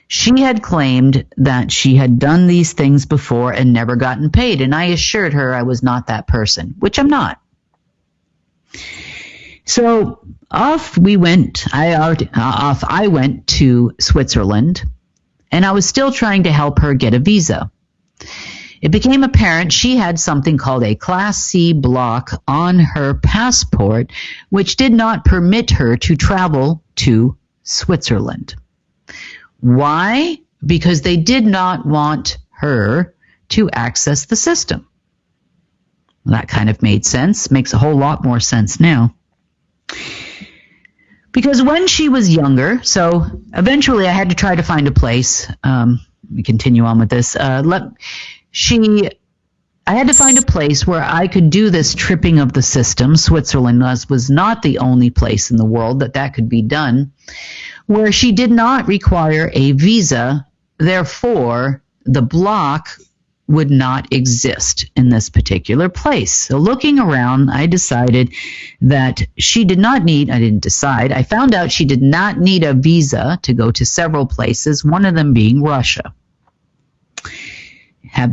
She had claimed that she had done these things before and never gotten paid, and I assured her I was not that person, which I'm not. So off we went. I went to Switzerland, and I was still trying to help her get a visa. It became apparent she had something called a Class C block on her passport, which did not permit her to travel to Switzerland. Why? Because they did not want her to access the system. Well, that kind of made sense. Makes a whole lot more sense now. Because when she was younger, so eventually I had to try to find a place. Let me continue on with this. I had to find a place where I could do this tripping of the system. Switzerland was not the only place in the world that could be done, where she did not require a visa. Therefore, the block would not exist in this particular place. So looking around, I decided that she did not need, I didn't decide, I found out she did not need a visa to go to several places, one of them being Russia,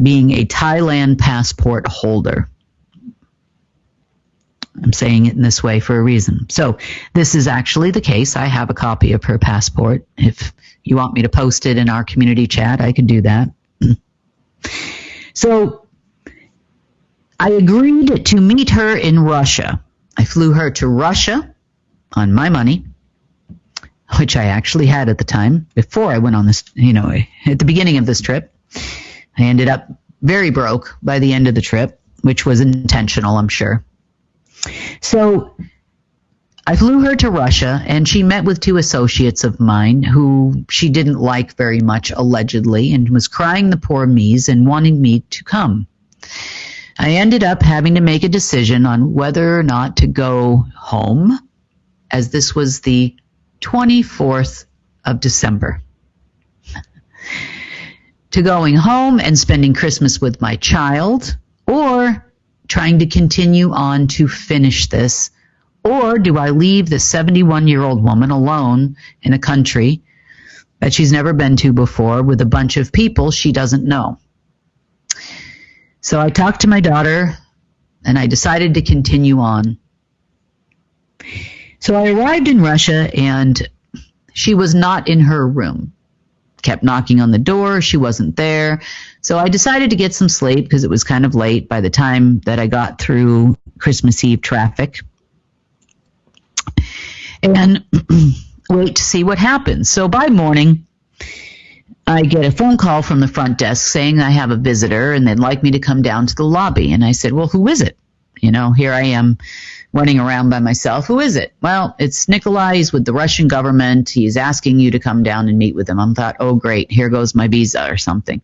being a Thailand passport holder. I'm saying it in this way for a reason. So this is actually the case. I have a copy of her passport. If you want me to post it in our community chat, I can do that. So I agreed to meet her in Russia. I flew her to Russia on my money, which I actually had at the time before I went on this, at the beginning of this trip. I ended up very broke by the end of the trip, which was intentional, I'm sure. So I flew her to Russia, and she met with two associates of mine who she didn't like very much, allegedly, and was crying the poor me's and wanting me to come. I ended up having to make a decision on whether or not to go home, as this was the 24th of December. to going home and spending Christmas with my child, or trying to continue on to finish this? Or do I leave the 71-year-old woman alone in a country that she's never been to before with a bunch of people she doesn't know? So I talked to my daughter and I decided to continue on. So I arrived in Russia and she was not in her room. Kept knocking on the door. She wasn't there. So I decided to get some sleep because it was kind of late by the time that I got through Christmas Eve traffic. And wait to see what happens. So by morning, I get a phone call from the front desk saying I have a visitor and they'd like me to come down to the lobby. And I said, well, who is it? Here I am running around by myself. Who is it? Well, it's Nikolai. He's with the Russian government. He's asking you to come down and meet with him. I thought, oh, great. Here goes my visa or something.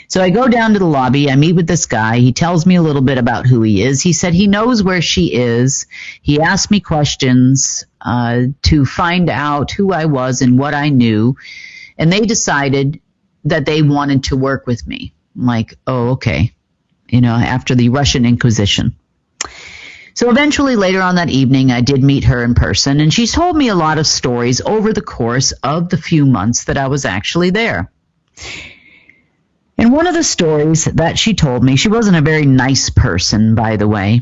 So I go down to the lobby. I meet with this guy. He tells me a little bit about who he is. He said he knows where she is. He asked me questions to find out who I was and what I knew. And they decided that they wanted to work with me. I'm like, oh, okay. After the Russian Inquisition. So eventually later on that evening, I did meet her in person, and she's told me a lot of stories over the course of the few months that I was actually there. And one of the stories that she told me, she wasn't a very nice person, by the way,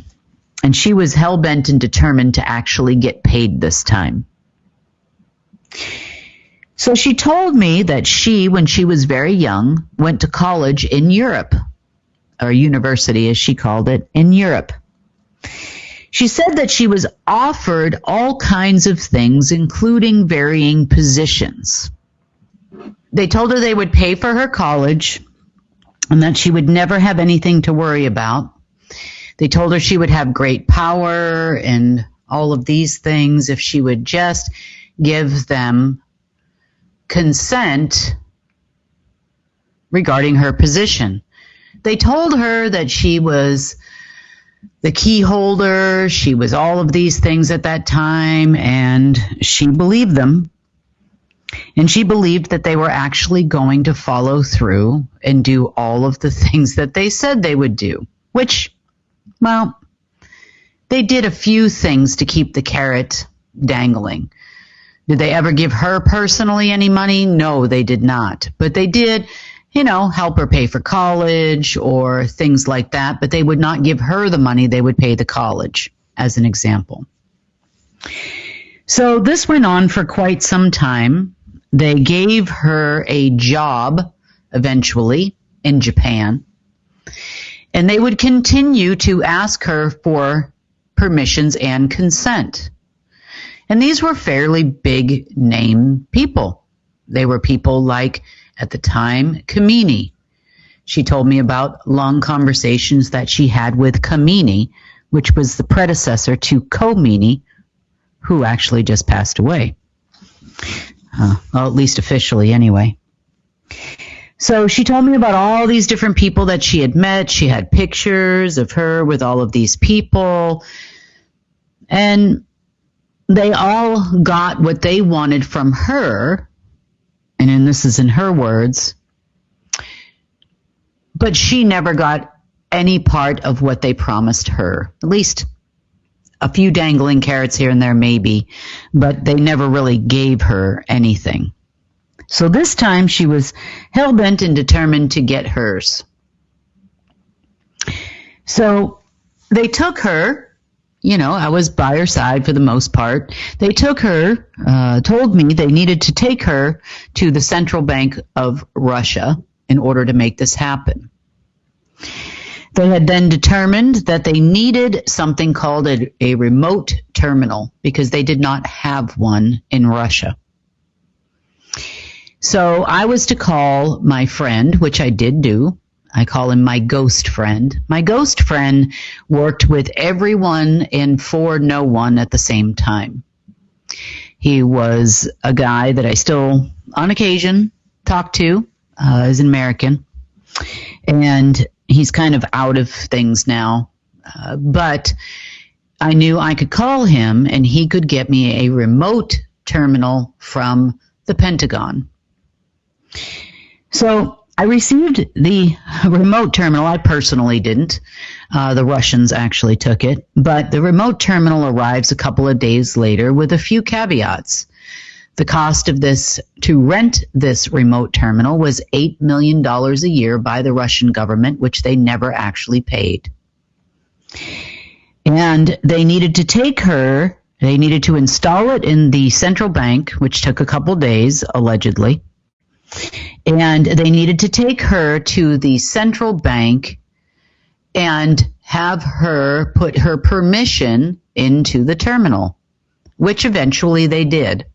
and she was hell-bent and determined to actually get paid this time. So she told me that she, when she was very young, went to college in Europe, or university as she called it, in Europe. She said that she was offered all kinds of things, including varying positions. They told her they would pay for her college and that she would never have anything to worry about. They told her she would have great power and all of these things if she would just give them consent regarding her position. They told her that she was the key holder, she was all of these things at that time, and she believed them. And she believed that they were actually going to follow through and do all of the things that they said they would do, which, well, they did a few things to keep the carrot dangling. Did they ever give her personally any money? No, they did not. But they did, help her pay for college or things like that, but they would not give her the money. They would pay the college, as an example. So this went on for quite some time. They gave her a job eventually in Japan, and they would continue to ask her for permissions and consent. And these were fairly big name people. They were people like, at the time, Kamini. She told me about long conversations that she had with Kamini, which was the predecessor to Khomeini, who actually just passed away. Well, at least officially anyway. So she told me about all these different people that she had met. She had pictures of her with all of these people. And they all got what they wanted from her. And this is in her words. But she never got any part of what they promised her. At least a few dangling carrots here and there maybe, but they never really gave her anything. So this time she was hell-bent and determined to get hers. So they took her, I was by her side for the most part. They took her, told me they needed to take her to the Central Bank of Russia in order to make this happen. They had then determined that they needed something called a remote terminal because they did not have one in Russia. So I was to call my friend, which I did do. I call him my ghost friend. My ghost friend worked with everyone and for no one at the same time. He was a guy that I still, on occasion, talk to, as an American. And he's kind of out of things now. But I knew I could call him and he could get me a remote terminal from the Pentagon. So I received the remote terminal. I personally didn't. The Russians actually took it. But the remote terminal arrives a couple of days later with a few caveats. The cost of this, to rent this remote terminal, was $8 million a year by the Russian government, which they never actually paid. And they needed to take her, they needed to install it in the central bank, which took a couple days, allegedly. And they needed to take her to the central bank and have her put her permission into the terminal, which eventually they did.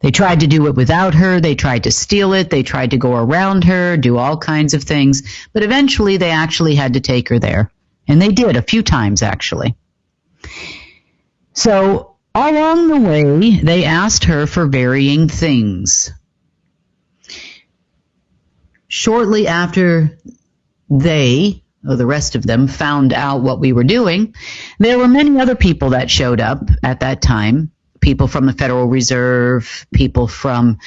They tried to do it without her. They tried to steal it. They tried to go around her, do all kinds of things. But eventually they actually had to take her there. And they did a few times, actually. So along the way, they asked her for varying things. Shortly after they, or the rest of them, found out what we were doing, there were many other people that showed up at that time. People from the Federal Reserve, people from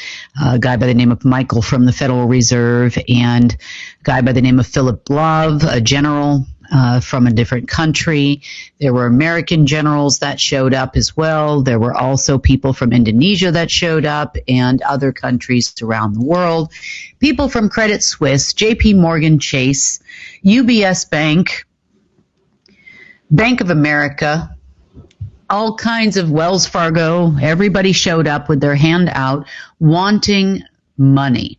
a guy by the name of Michael from the Federal Reserve, and a guy by the name of Philip Love, a general from a different country. There were American generals that showed up as well. There were also people from Indonesia that showed up and other countries around the world. People from Credit Suisse, JP Morgan Chase, UBS Bank, Bank of America, all kinds of Wells Fargo. Everybody showed up with their hand out wanting money.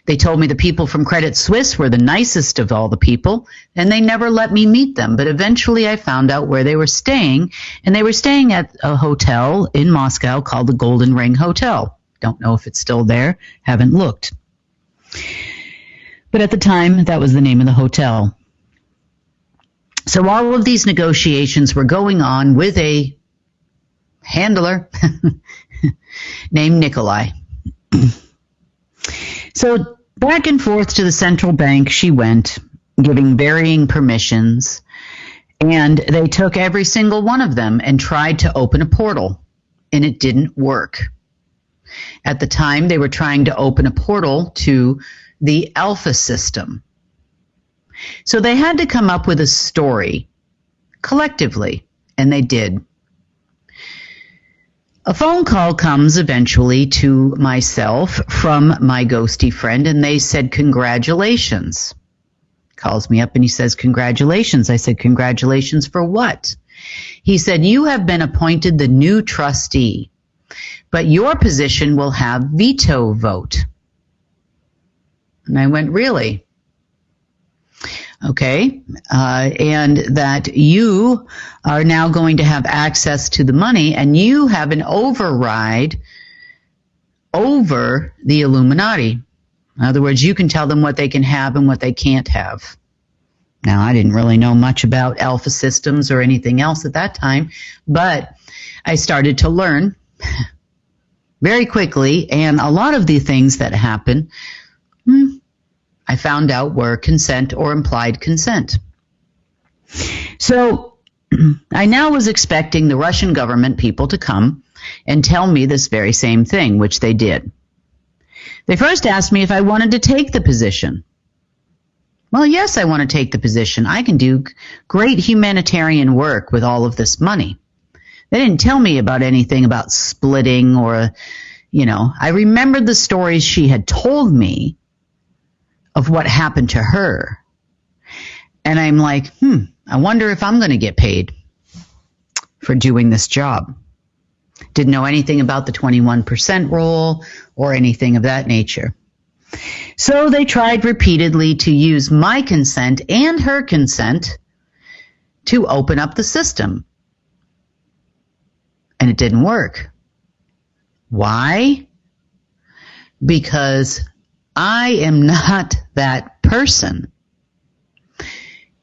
They told me the people from Credit Suisse were the nicest of all the people, and they never let me meet them. But eventually I found out where they were staying, and they were staying at a hotel in Moscow called the Golden Ring Hotel. Don't know if it's still there. Haven't looked. But at the time, that was the name of the hotel. So all of these negotiations were going on with a handler named Nikolai. So back and forth to the central bank she went, giving varying permissions, and they took every single one of them and tried to open a portal, and it didn't work. At the time, they were trying to open a portal to the Alpha system. So they had to come up with a story collectively, and they did. A phone call comes eventually to myself from my ghosty friend, and they said, "Congratulations." Calls me up and he says, "Congratulations." I said, "Congratulations for what?" He said, "You have been appointed the new trustee, but your position will have veto vote." And I went, "Really?" Okay, and that you are now going to have access to the money, and you have an override over the Illuminati. In other words, you can tell them what they can have and what they can't have. Now, I didn't really know much about alpha systems or anything else at that time, but I started to learn very quickly, and a lot of the things that happen, I found out were consent or implied consent. So I now was expecting the Russian government people to come and tell me this very same thing, which they did. They first asked me if I wanted to take the position. Well, yes, I want to take the position. I can do great humanitarian work with all of this money. They didn't tell me about anything about splitting or, I remembered the stories she had told me of what happened to her. And I'm like, I wonder if I'm going to get paid for doing this job. Didn't know anything about the 21% rule or anything of that nature. So they tried repeatedly to use my consent and her consent to open up the system. And it didn't work. Why? Because I am not that person.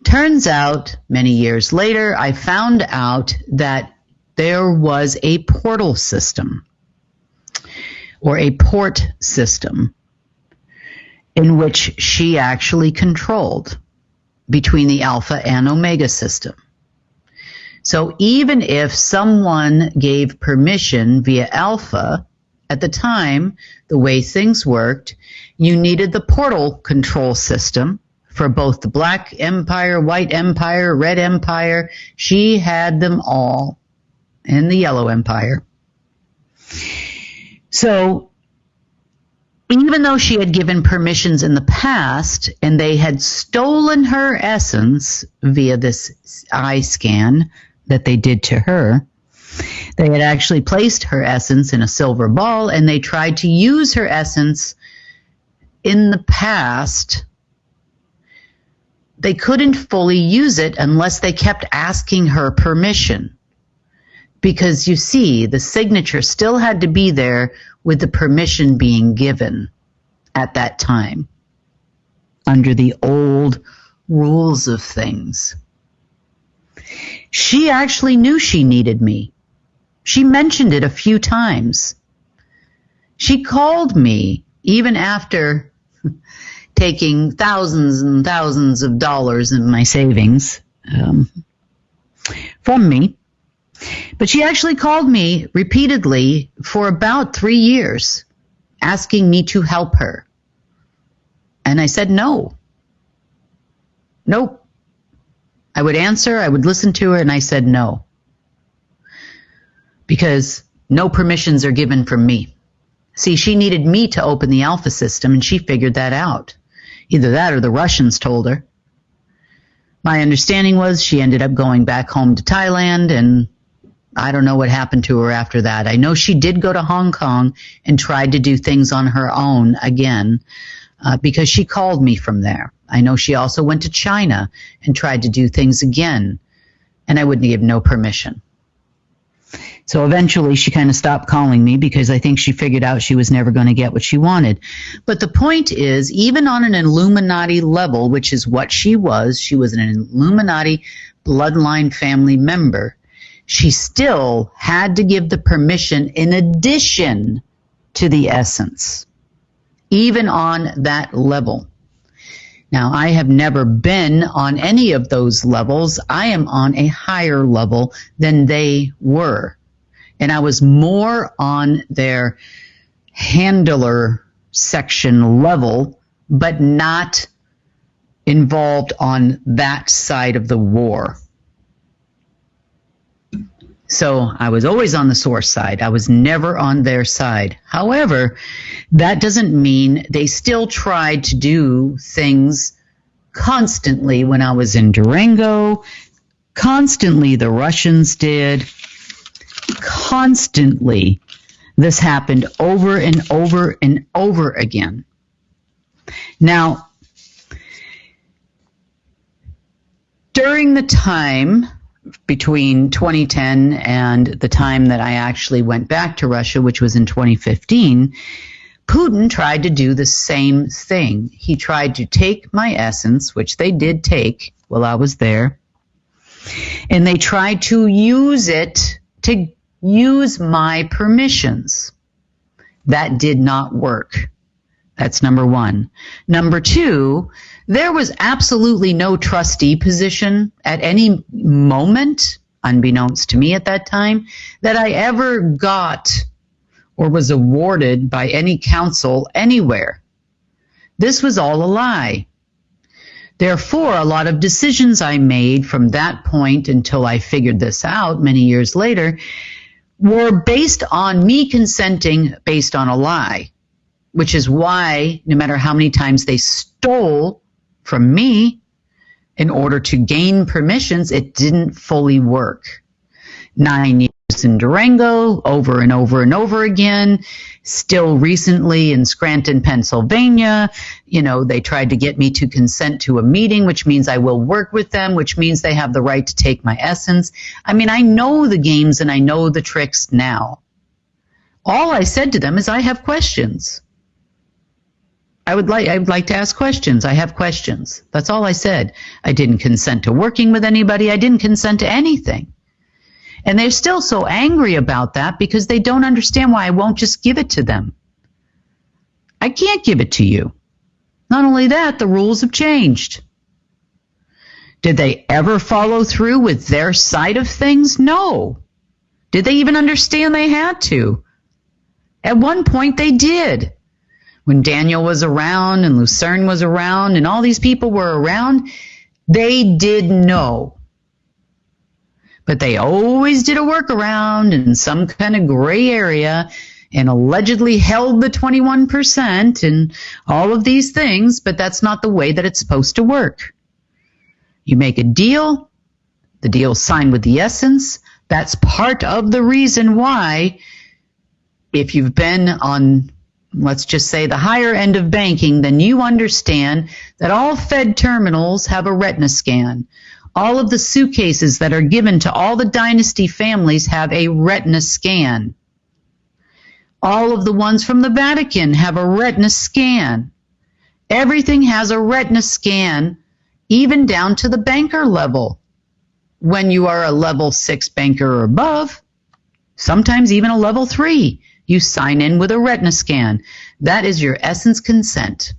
Turns out, many years later, I found out that there was a portal system or a port system in which she actually controlled between the Alpha and Omega system. So even if someone gave permission via Alpha at the time, the way things worked, you needed the portal control system for both the Black Empire, White Empire, Red Empire. She had them all, and the Yellow Empire. So even though she had given permissions in the past and they had stolen her essence via this eye scan that they did to her, they had actually placed her essence in a silver ball, and they tried to use her essence in the past. They couldn't fully use it unless they kept asking her permission. Because you see, the signature still had to be there with the permission being given at that time under the old rules of things. She actually knew she needed me. She mentioned it a few times. She called me even after taking thousands and thousands of dollars in my savings from me. But she actually called me repeatedly for about 3 years, asking me to help her. And I said no. Nope. I would answer, I would listen to her, and I said no. Because no permissions are given from me. See, she needed me to open the alpha system, and she figured that out. Either that or the Russians told her. My understanding was she ended up going back home to Thailand, and I don't know what happened to her after that. I know she did go to Hong Kong and tried to do things on her own again because she called me from there. I know she also went to China and tried to do things again, and I wouldn't give no permission. So eventually she kind of stopped calling me because I think she figured out she was never going to get what she wanted. But the point is, even on an Illuminati level, which is what she was an Illuminati bloodline family member, she still had to give the permission in addition to the essence, even on that level. Now, I have never been on any of those levels. I am on a higher level than they were. And I was more on their handler section level, but not involved on that side of the war. So I was always on the source side. I was never on their side. However, that doesn't mean they still tried to do things constantly when I was in Durango. Constantly the Russians did. Constantly this happened over and over and over again. Now, during the time between 2010 and the time that I actually went back to Russia, which was in 2015, Putin tried to do the same thing. He tried to take my essence, which they did take while I was there, and they tried to use it to use my permissions. That did not work. That's number one. Number two, there was absolutely no trustee position at any moment, unbeknownst to me at that time, that I ever got or was awarded by any council anywhere. This was all a lie. Therefore, a lot of decisions I made from that point until I figured this out many years later were based on me consenting based on a lie, which is why no matter how many times they stole from me in order to gain permissions, it didn't fully work. 9 years in Durango, over and over and over again. Still recently in Scranton, Pennsylvania, they tried to get me to consent to a meeting, which means I will work with them, which means they have the right to take my essence. I mean, I know the games and I know the tricks now. All I said to them is I have questions. I would like to ask questions. I have questions. That's all I said. I didn't consent to working with anybody. I didn't consent to anything. And they're still so angry about that because they don't understand why I won't just give it to them. I can't give it to you. Not only that, the rules have changed. Did they ever follow through with their side of things? No. Did they even understand they had to? At one point they did. When Daniel was around and Lucerne was around and all these people were around, they did know. But they always did a workaround in some kind of gray area and allegedly held the 21% and all of these things, but that's not the way that it's supposed to work. You make a deal, the deal's signed with the essence. That's part of the reason why, if you've been on, let's just say, the higher end of banking, then you understand that all Fed terminals have a retina scan. All of the suitcases that are given to all the dynasty families have a retina scan. All of the ones from the Vatican have a retina scan. Everything has a retina scan, even down to the banker level. When you are a level 6 banker or above, sometimes even a level 3, you sign in with a retina scan. That is your essence consent.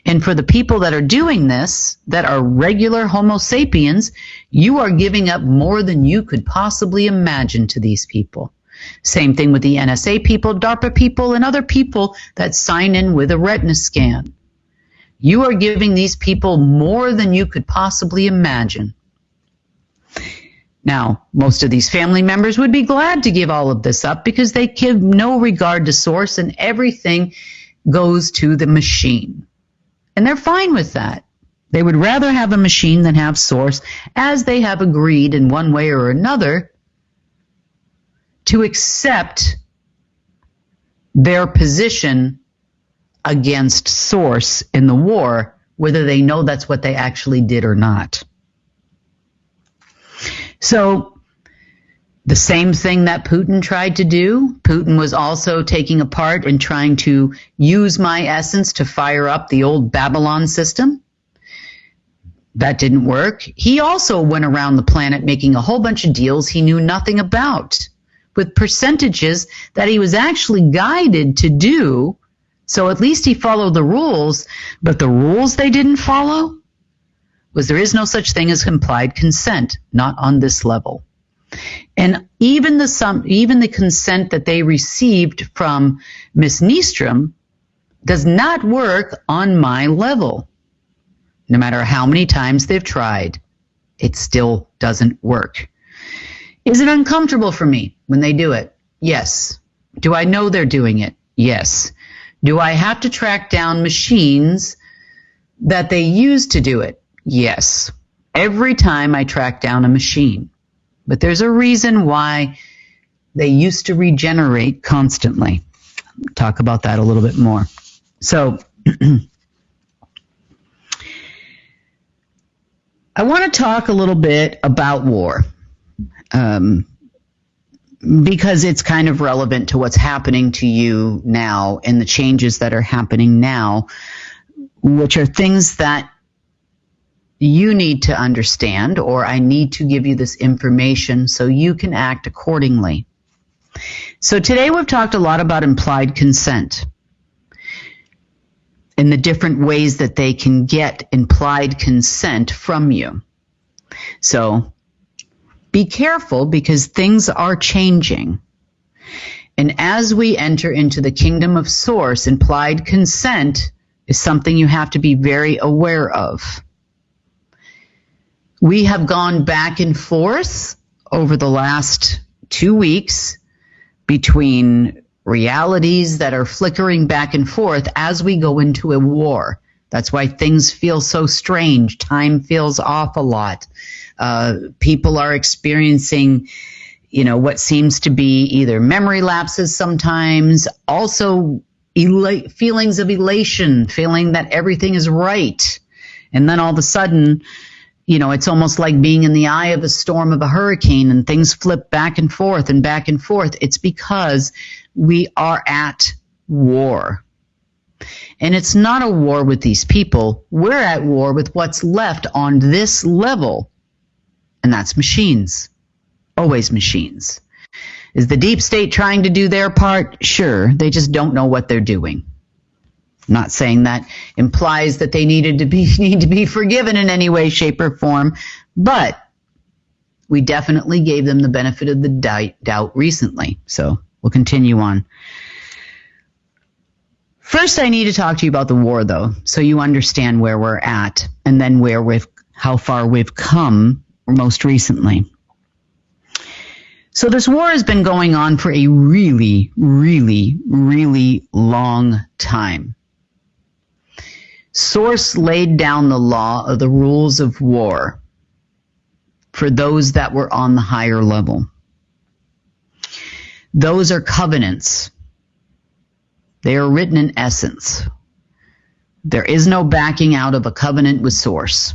And for the people that are doing this, that are regular Homo sapiens, you are giving up more than you could possibly imagine to these people. Same thing with the NSA people, DARPA people, and other people that sign in with a retina scan. You are giving these people more than you could possibly imagine. Now, most of these family members would be glad to give all of this up because they give no regard to source and everything goes to the machine. And they're fine with that. They would rather have a machine than have source, as they have agreed in one way or another to accept their position against source in the war, whether they know that's what they actually did or not. So the same thing that Putin tried to do, Putin was also taking a part in trying to use my essence to fire up the old Babylon system. That didn't work. He also went around the planet making a whole bunch of deals he knew nothing about, with percentages that he was actually guided to do. So at least he followed the rules, but the rules they didn't follow was there is no such thing as implied consent, not on this level. And even the consent that they received from Miss Nystrom does not work on my level. No matter how many times they've tried, it still doesn't work. Is it uncomfortable for me when they do it? Yes. Do I know they're doing it? Yes. Do I have to track down machines that they use to do it? Yes. Every time I track down a machine. But there's a reason why they used to regenerate constantly. I'll talk about that a little bit more. So I want to talk a little bit about war. Because it's kind of relevant to what's happening to you now and the changes that are happening now, which are things that you need to understand, or I need to give you this information so you can act accordingly. So today we've talked a lot about implied consent and the different ways that they can get implied consent from you. So be careful because things are changing. And as we enter into the kingdom of source, implied consent is something you have to be very aware of. We have gone back and forth over the last 2 weeks between realities that are flickering back and forth as we go into a war. That's why things feel so strange. Time feels off a lot. People are experiencing, what seems to be either memory lapses sometimes, also feelings of elation, feeling that everything is right. And then all of a sudden, it's almost like being in the eye of a storm of a hurricane and things flip back and forth and back and forth. It's because we are at war. And it's not a war with these people. We're at war with what's left on this level. And that's machines. Always machines. Is the deep state trying to do their part? Sure. They just don't know what they're doing. I'm not saying that implies that they need to be forgiven in any way, shape, or form, but we definitely gave them the benefit of the doubt recently. So We'll continue on. First, I need to talk to you about the war, though, so you understand where we're at, and then how far we've come most recently. So this war has been going on for a really, really, really long time. Source laid down the law of the rules of war for those that were on the higher level. Those are covenants. They are written in essence. There is no backing out of a covenant with Source.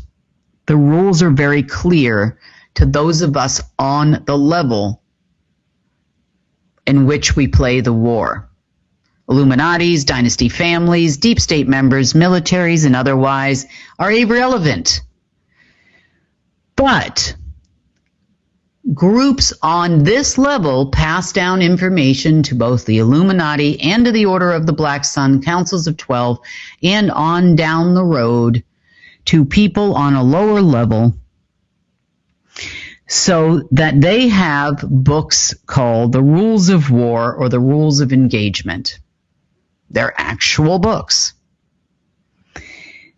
The rules are very clear to those of us on the level in which we play the war. Illuminatis, dynasty families, deep state members, militaries, and otherwise are irrelevant. But groups on this level pass down information to both the Illuminati and to the Order of the Black Sun, Councils of 12, and on down the road to people on a lower level, so that they have books called the Rules of War or the Rules of Engagement. They're actual books.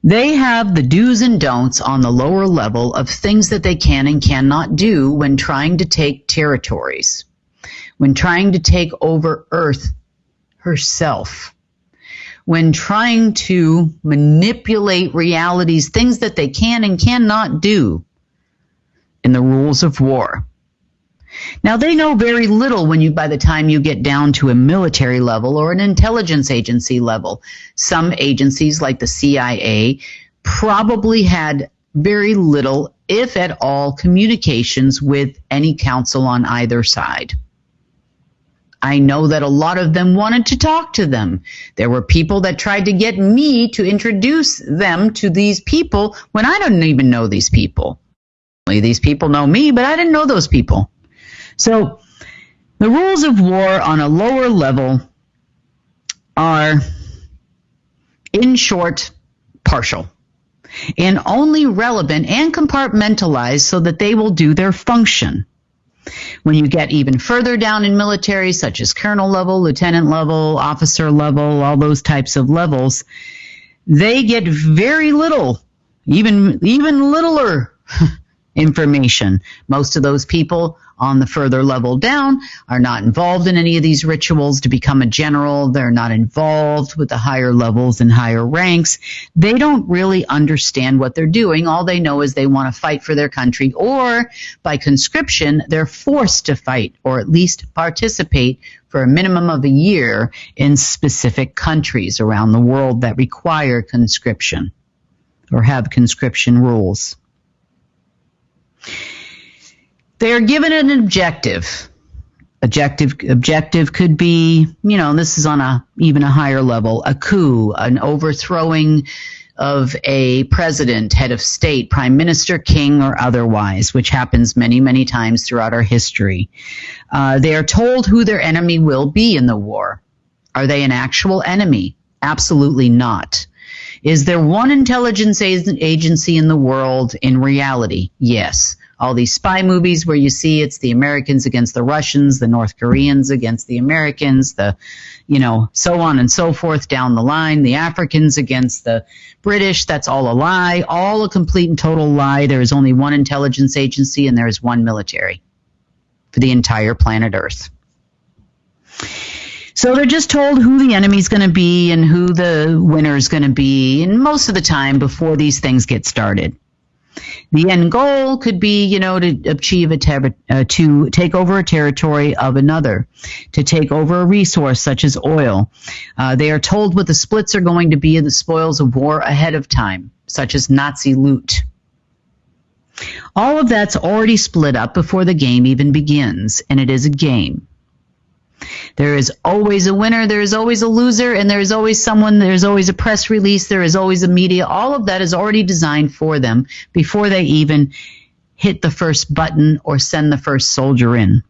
They have the do's and don'ts on the lower level of things that they can and cannot do when trying to take territories, when trying to take over Earth herself, when trying to manipulate realities, things that they can and cannot do in the rules of war. Now, they know very little by the time you get down to a military level or an intelligence agency level. Some agencies, like the CIA, probably had very little, if at all, communications with any council on either side. I know that a lot of them wanted to talk to them. There were people that tried to get me to introduce them to these people when I didn't even know these people. These people know me, but I didn't know those people. So the rules of war on a lower level are, in short, partial and only relevant and compartmentalized so that they will do their function. When you get even further down in military, such as colonel level, lieutenant level, officer level, all those types of levels, they get very little, even littler information. Most of those people on the further level down are not involved in any of these rituals to become a general. They're not involved with the higher levels and higher ranks. They don't really understand what they're doing. All they know is they want to fight for their country, or by conscription, they're forced to fight or at least participate for a minimum of a year in specific countries around the world that require conscription or have conscription rules. They are given an objective. Objective could be, this is on even a higher level, a coup, an overthrowing of a president, head of state, prime minister, king, or otherwise, which happens many, many times throughout our history. They are told who their enemy will be in the war. Are they an actual enemy? Absolutely not. Is there one intelligence agency in the world in reality? Yes. All these spy movies where you see it's the Americans against the Russians, the North Koreans against the Americans, so on and so forth down the line, the Africans against the British, that's all a lie, all a complete and total lie. There is only one intelligence agency and there is one military for the entire planet Earth. So they're just told who the enemy's going to be and who the winner's going to be, and most of the time before these things get started. The end goal could be, to achieve to take over a territory of another, to take over a resource such as oil. They are told what the splits are going to be of the spoils of war ahead of time, such as Nazi loot. All of that's already split up before the game even begins, and it is a game. There is always a winner, there is always a loser, and there is always there's always a press release, there is always a media. All of that is already designed for them before they even hit the first button or send the first soldier in.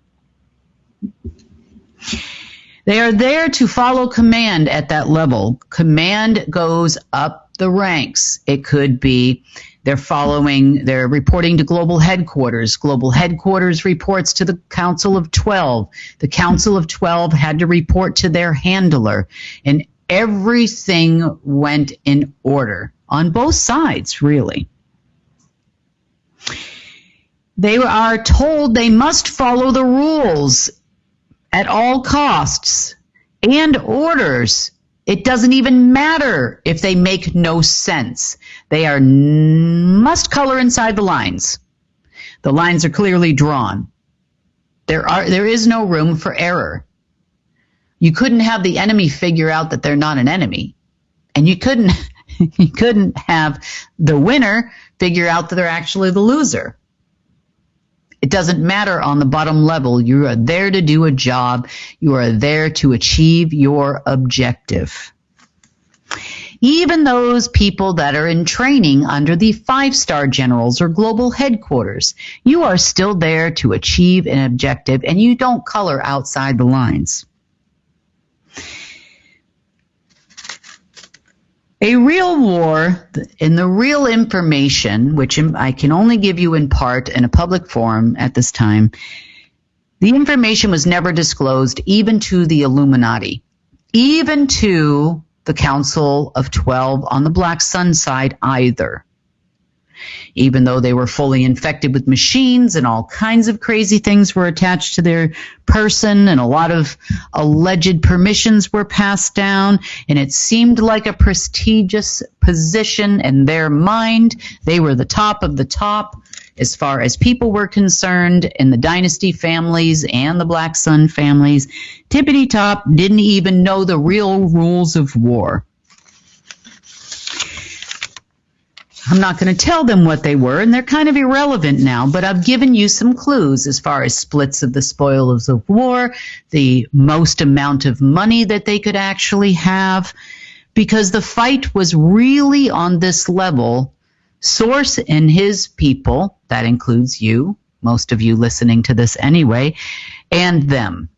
They are there to follow command at that level. Command goes up the ranks. It could be They're reporting to global headquarters. Global headquarters reports to the Council of 12. The Council of 12 had to report to their handler. And everything went in order on both sides, really. They are told they must follow the rules at all costs and orders. It doesn't even matter if they make no sense. They must color inside the lines. The lines are clearly drawn. There is no room for error. You couldn't have the enemy figure out that they're not an enemy, and you couldn't have the winner figure out that they're actually the loser. It doesn't matter on the bottom level. You are there to do a job. You are there to achieve your objective. Even those people that are in training under the 5-star generals or global headquarters, you are still there to achieve an objective, and you don't color outside the lines. A real war, and the real information, which I can only give you in part in a public forum at this time, the information was never disclosed even to the Illuminati, even to the Council of 12 on the Black Sun side either. Even though they were fully infected with machines and all kinds of crazy things were attached to their person and a lot of alleged permissions were passed down, and it seemed like a prestigious position in their mind. They were the top of the top as far as people were concerned in the dynasty families and the Black Sun families. Tippity Top didn't even know the real rules of war. I'm not going to tell them what they were, and they're kind of irrelevant now, but I've given you some clues as far as splits of the spoils of war, the most amount of money that they could actually have, because the fight was really on this level. Source and his people, that includes you, most of you listening to this anyway, and them.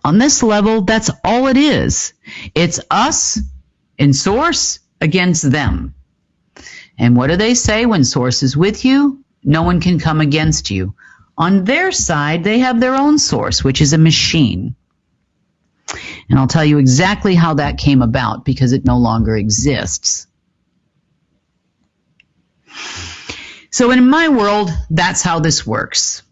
On this level, that's all it is. It's us and Source against them. And what do they say when Source is with you? No one can come against you. On their side, they have their own source, which is a machine. And I'll tell you exactly how that came about, because it no longer exists. So in my world, that's how this works.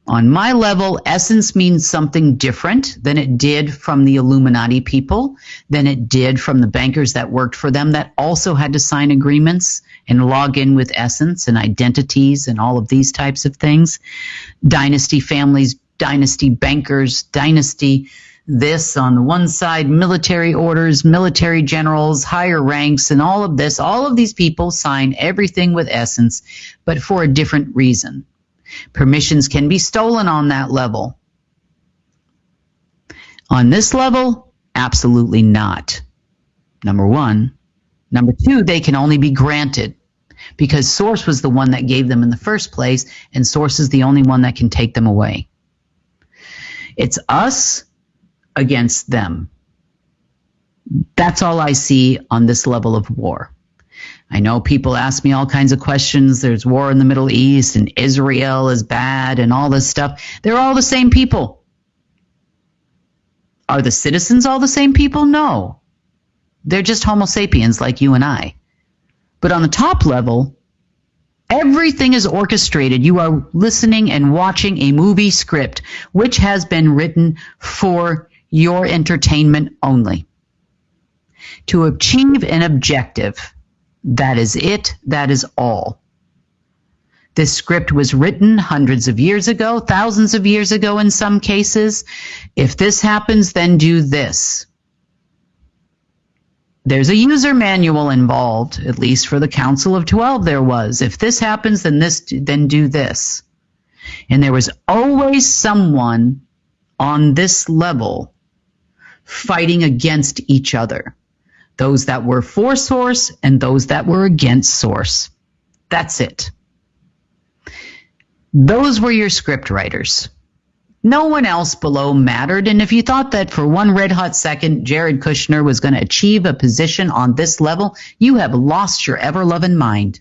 On my level, essence means something different than it did from the Illuminati people, than it did from the bankers that worked for them that also had to sign agreements and log in with essence and identities and all of these types of things. Dynasty families, dynasty bankers, dynasty this on the one side, military orders, military generals, higher ranks, and all of this. All of these people sign everything with essence, but for a different reason. Permissions can be stolen on that level. On this level, absolutely not. Number one. Number two, they can only be granted because Source was the one that gave them in the first place, and Source is the only one that can take them away. It's us against them. That's all I see on this level of war. I know people ask me all kinds of questions. There's war in the Middle East and Israel is bad and all this stuff. They're all the same people. Are the citizens all the same people? No. They're just Homo sapiens like you and I. But on the top level, everything is orchestrated. You are listening and watching a movie script which has been written for your entertainment only. To achieve an objective. That is it. That is all. This script was written hundreds of years ago, thousands of years ago in some cases. If this happens, then do this. There's a user manual involved, at least for the Council of 12 there was. If this happens, then do this. And there was always someone on this level fighting against each other. Those that were for Source and those that were against Source. That's it. Those were your script writers. No one else below mattered, and if you thought that for one red-hot second Jared Kushner was going to achieve a position on this level, you have lost your ever-loving mind.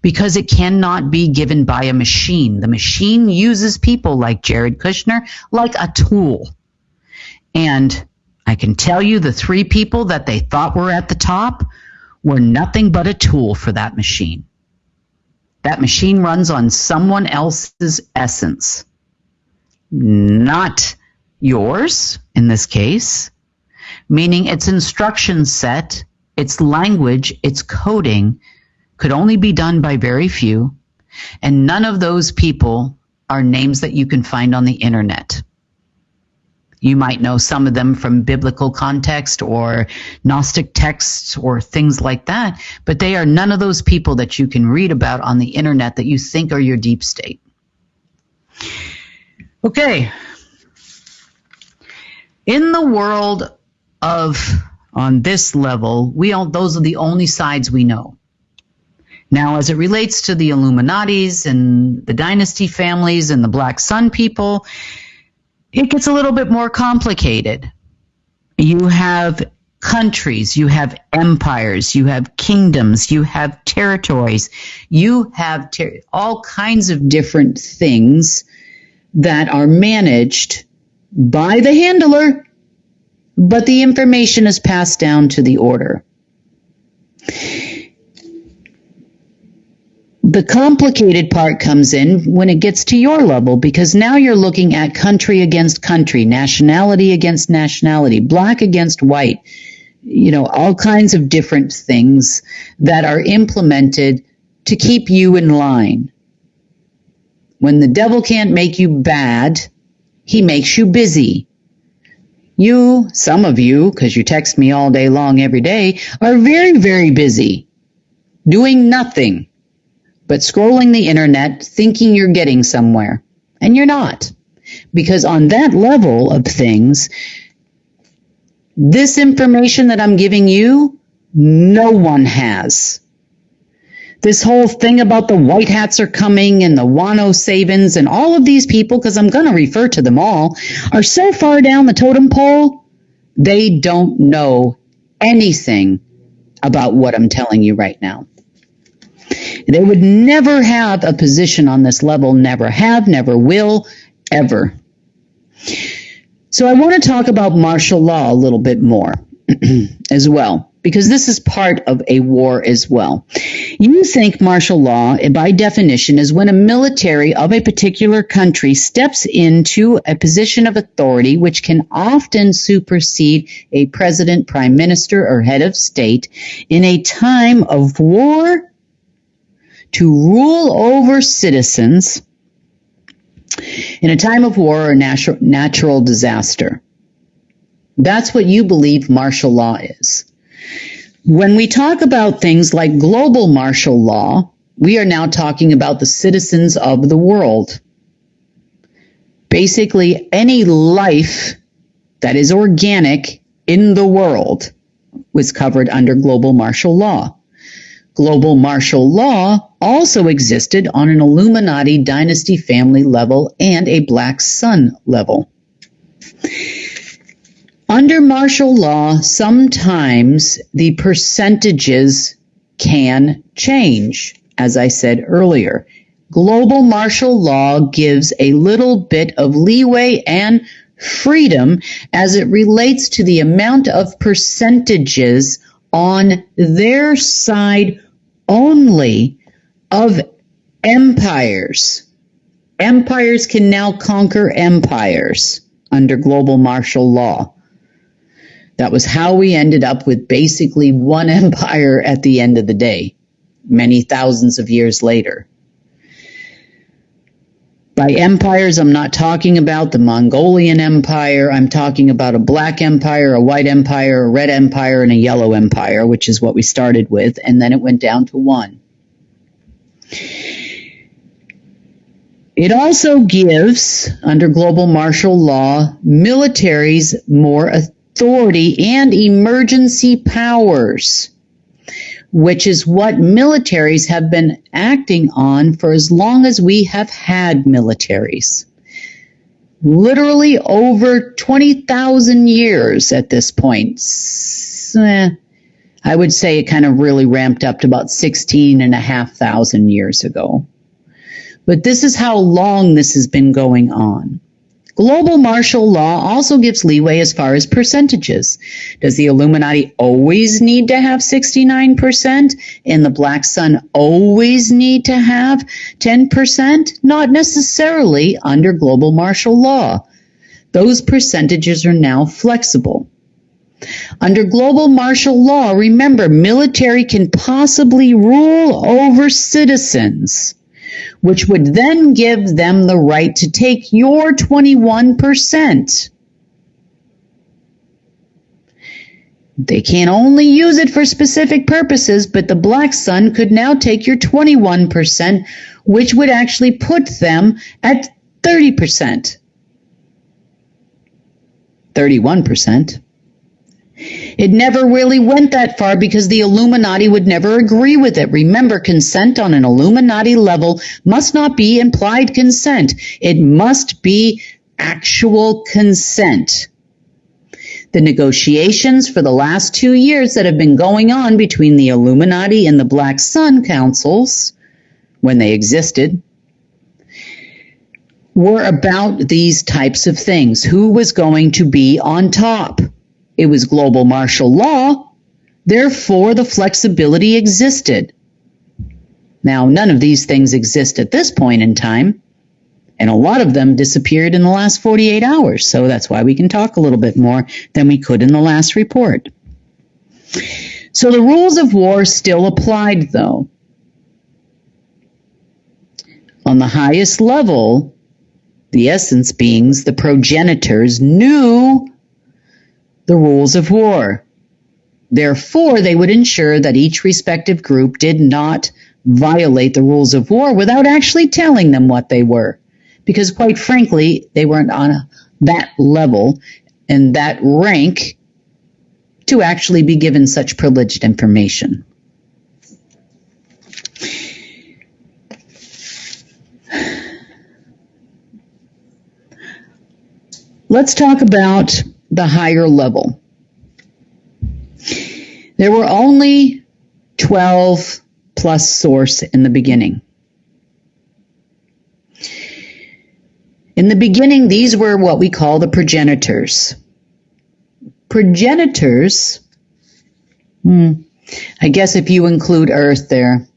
because it cannot be given by a machine. The machine uses people like Jared Kushner like a tool. And I can tell you the three people that they thought were at the top were nothing but a tool for that machine. That machine runs on someone else's essence, not yours in this case, meaning its instruction set, its language, its coding could only be done by very few, and none of those people are names that you can find on the internet. You might know some of them from biblical context or Gnostic texts or things like that, but they are none of those people that you can read about on the internet that you think are your deep state. Okay. In the world of, on this level, those are the only sides we know. Now, as it relates to the Illuminatis and the dynasty families and the Black Sun people, it gets a little bit more complicated. You have countries, you have empires, you have kingdoms, you have territories, you have all kinds of different things that are managed by the handler, but the information is passed down to the order. The complicated part comes in when it gets to your level, because now you're looking at country against country, nationality against nationality, black against white, all kinds of different things that are implemented to keep you in line. When the devil can't make you bad, he makes you busy. You, some of you, because you text me all day long every day, are very, very busy doing nothing but scrolling the internet thinking you're getting somewhere. And you're not. Because on that level of things, this information that I'm giving you, no one has. This whole thing about the white hats are coming and the Wano Sabins and all of these people, because I'm going to refer to them all, are so far down the totem pole, they don't know anything about what I'm telling you right now. They would never have a position on this level, never have, never will, ever. So I want to talk about martial law a little bit more as well, because this is part of a war as well. You think martial law, by definition, is when a military of a particular country steps into a position of authority which can often supersede a president, prime minister, or head of state in a time of war to rule over citizens in a time of war or natural disaster. That's what you believe martial law is. When we talk about things like global martial law, we are now talking about the citizens of the world. Basically, any life that is organic in the world was covered under global martial law. Global martial law also existed on an Illuminati dynasty family level and a Black Sun level. Under martial law, sometimes the percentages can change, as I said earlier. Global martial law gives a little bit of leeway and freedom as it relates to the amount of percentages on their side only of empires. Empires can now conquer empires under global martial law. That was how we ended up with basically one empire at the end of the day, many thousands of years later. By empires, I'm not talking about the Mongolian Empire. I'm talking about a black empire, a white empire, a red empire, and a yellow empire, which is what we started with, and then it went down to one. It also gives, under global martial law, militaries more authority and emergency powers, which is what militaries have been acting on for as long as we have had militaries. Literally over 20,000 years at this point. I would say it kind of really ramped up to about 16,500 years ago. But this is how long this has been going on. Global martial law also gives leeway as far as percentages. Does the Illuminati always need to have 69% and the Black Sun always need to have 10%? Not necessarily under global martial law. Those percentages are now flexible. Under global martial law, remember, military can possibly rule over citizens, which would then give them the right to take your 21%. They can only use it for specific purposes, but the Black Sun could now take your 21%, which would actually put them at 30%. 31%. It never really went that far because the Illuminati would never agree with it. Remember, consent on an Illuminati level must not be implied consent. It must be actual consent. The negotiations for the last 2 years that have been going on between the Illuminati and the Black Sun councils, when they existed, were about these types of things. Who was going to be on top? It was global martial law, therefore the flexibility existed. Now, none of these things exist at this point in time, and a lot of them disappeared in the last 48 hours, so that's why we can talk a little bit more than we could in the last report. So the rules of war still applied, though. On the highest level, the essence beings, the progenitors, knew the rules of war. Therefore, they would ensure that each respective group did not violate the rules of war without actually telling them what they were. Because quite frankly, they weren't on that level and that rank to actually be given such privileged information. Let's talk about the higher level. There were only 12 plus source in the beginning. In the beginning, these were what we call the progenitors. Progenitors, I guess if you include Earth there,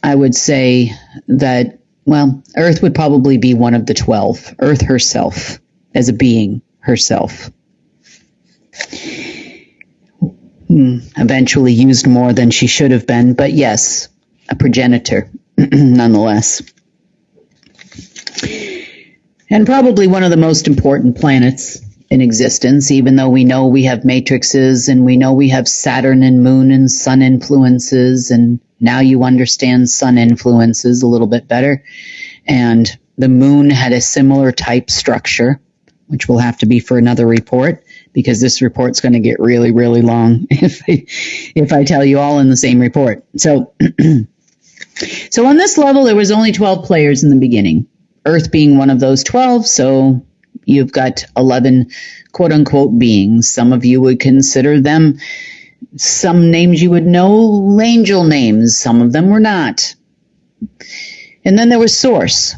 I would say that, well, Earth would probably be one of the 12. Earth herself, as a being herself. Eventually used more than she should have been, but yes, a progenitor, nonetheless. And probably one of the most important planets in existence, even though we know we have matrices and we know we have Saturn and Moon and Sun influences, and now you understand Sun influences a little bit better. And the Moon had a similar type structure, which will have to be for another report, because this report's going to get really, really long if I tell you all in the same report. So on this level, there was only 12 players in the beginning, Earth being one of those 12, so you've got 11 quote-unquote beings. Some of you would consider them, some names you would know, angel names. Some of them were not. And then there was Source.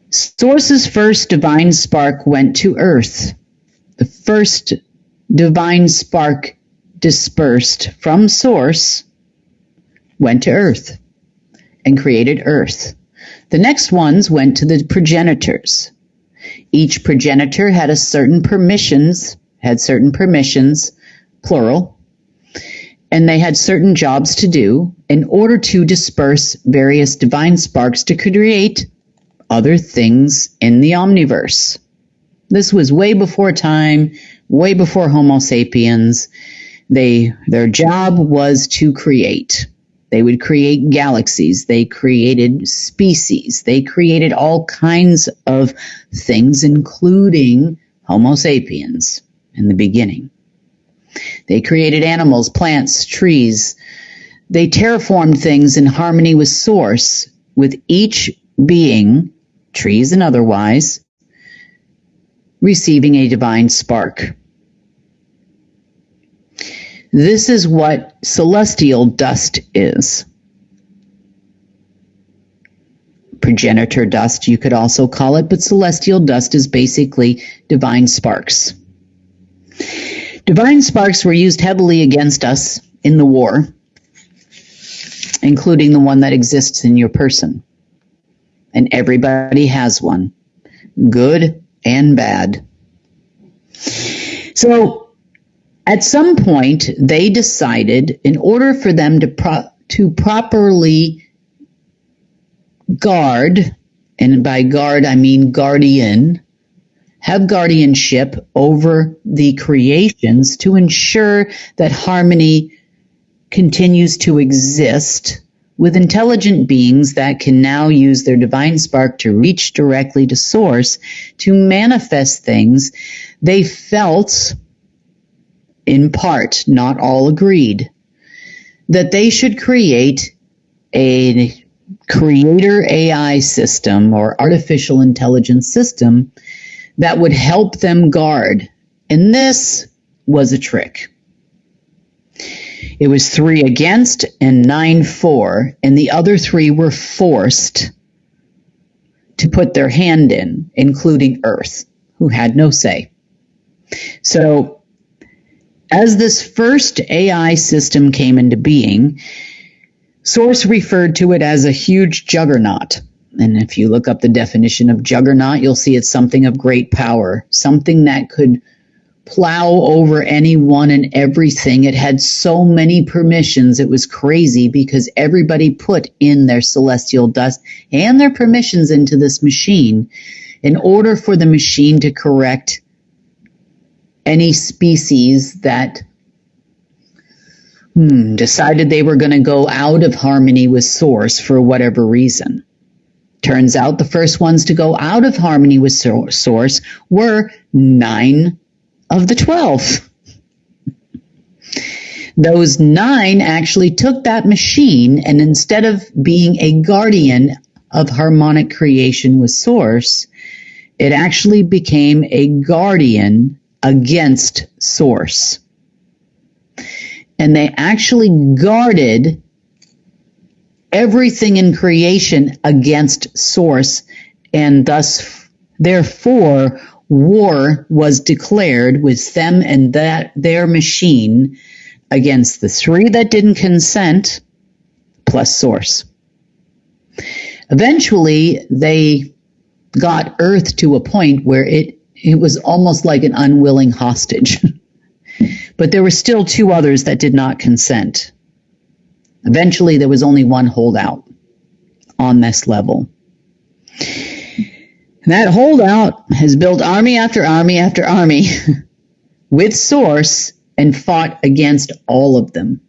Source's first divine spark went to Earth. The first divine spark dispersed from Source went to Earth and created Earth. The next ones went to the progenitors. Each progenitor had certain permissions, plural, and they had certain jobs to do in order to disperse various divine sparks to create other things in the omniverse. This was way before time, way before Homo sapiens. Their job was to create. They would create galaxies. They created species. They created all kinds of things, including Homo sapiens in the beginning. They created animals, plants, trees. They terraformed things in harmony with Source, with each being, trees and otherwise, receiving a divine spark. This is what celestial dust is. Progenitor dust, you could also call it, but celestial dust is basically divine sparks. Divine sparks were used heavily against us in the war, including the one that exists in your person. And everybody has one, good and bad. So at some point, they decided in order for them to properly guard, and by guard I mean guardian, have guardianship over the creations to ensure that harmony continues to exist with intelligent beings that can now use their divine spark to reach directly to source, to manifest things they felt, in part, not all agreed, that they should create a creator AI system or artificial intelligence system that would help them guard. And this was a trick. It was 3 against and 9 for, and the other 3 were forced to put their hand in, including Earth, who had no say. So, as this first AI system came into being, Source referred to it as a huge juggernaut. And if you look up the definition of juggernaut, you'll see it's something of great power, something that could plow over anyone and everything. It had so many permissions. It was crazy because everybody put in their celestial dust and their permissions into this machine in order for the machine to correct any species that decided they were going to go out of harmony with Source for whatever reason. Turns out the first ones to go out of harmony with Source were 9 of the 12. Those 9 actually took that machine, and instead of being a guardian of harmonic creation with Source, it actually became a guardian against Source. And they actually guarded everything in creation against Source, and thus, therefore, war was declared with them and their machine against the 3 that didn't consent, plus Source. Eventually, they got Earth to a point where it was almost like an unwilling hostage. But there were still 2 others that did not consent. Eventually, there was only 1 holdout on this level. And that holdout has built army after army after army with Source and fought against all of them.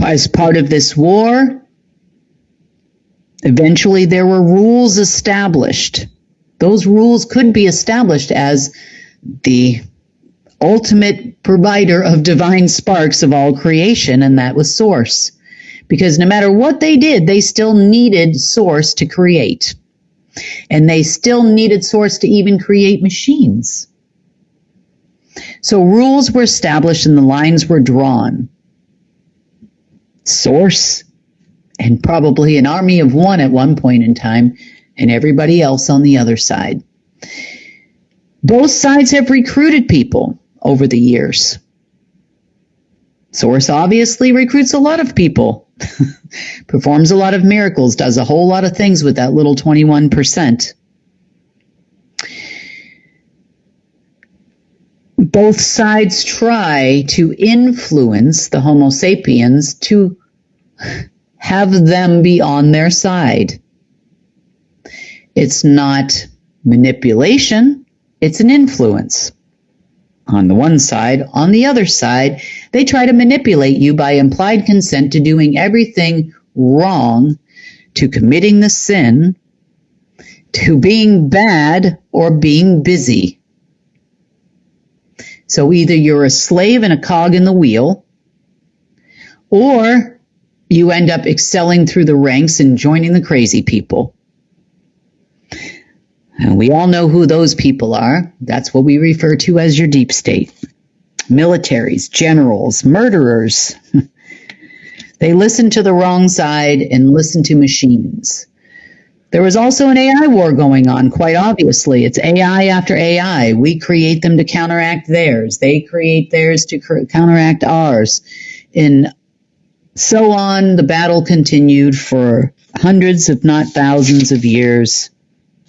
As part of this war, eventually there were rules established. Those rules could be established as the ultimate provider of divine sparks of all creation, and that was Source. Because no matter what they did, they still needed Source to create. And they still needed Source to even create machines. So rules were established and the lines were drawn. Source, and probably an army of 1 at one point in time, and everybody else on the other side. Both sides have recruited people over the years. Source obviously recruits a lot of people, performs a lot of miracles, does a whole lot of things with that little 21%. Both sides try to influence the Homo sapiens to have them be on their side. It's not manipulation, it's an influence. On the one side, on the other side, they try to manipulate you by implied consent to doing everything wrong, to committing the sin, to being bad, or being busy. So either you're a slave and a cog in the wheel, or you end up excelling through the ranks and joining the crazy people. And we all know who those people are. That's what we refer to as your deep state. militaries, generals, murderers. They listen to the wrong side and listen to machines. There was also an AI war going on, quite obviously. It's AI after AI. We create them to counteract theirs. They create theirs to counteract ours. And so on, the battle continued for hundreds, if not thousands of years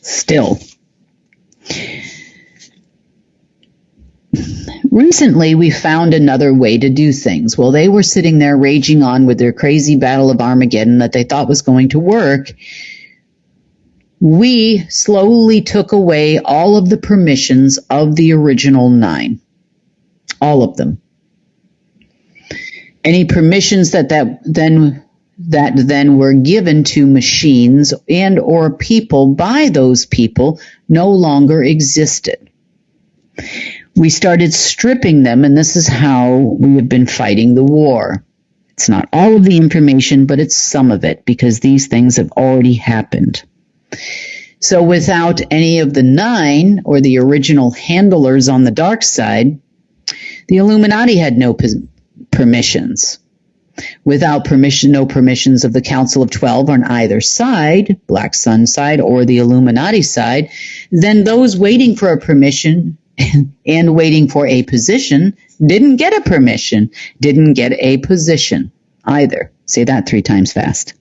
still. Recently, we found another way to do things. Well, they were sitting there raging on with their crazy battle of Armageddon that they thought was going to work. We slowly took away all of the permissions of the original 9. All of them. Any permissions that then were given to machines and or people by those people no longer existed. We started stripping them, and this is how we have been fighting the war. It's not all of the information, but it's some of it, because these things have already happened. So without any of the 9 or the original handlers on the dark side, the Illuminati had no permissions. Without permission, no permissions of the Council of 12 on either side, Black Sun side or the Illuminati side, then those waiting for a permission and waiting for a position didn't get a permission, didn't get a position either. Say that 3 times fast.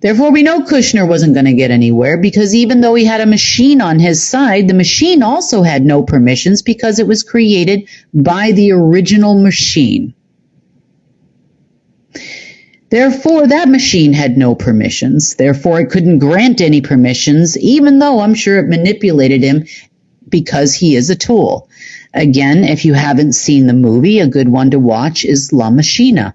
Therefore, we know Kushner wasn't going to get anywhere, because even though he had a machine on his side, the machine also had no permissions because it was created by the original machine. Therefore, that machine had no permissions. Therefore, it couldn't grant any permissions, even though I'm sure it manipulated him, because he is a tool. Again, if you haven't seen the movie, a good one to watch is La Machina.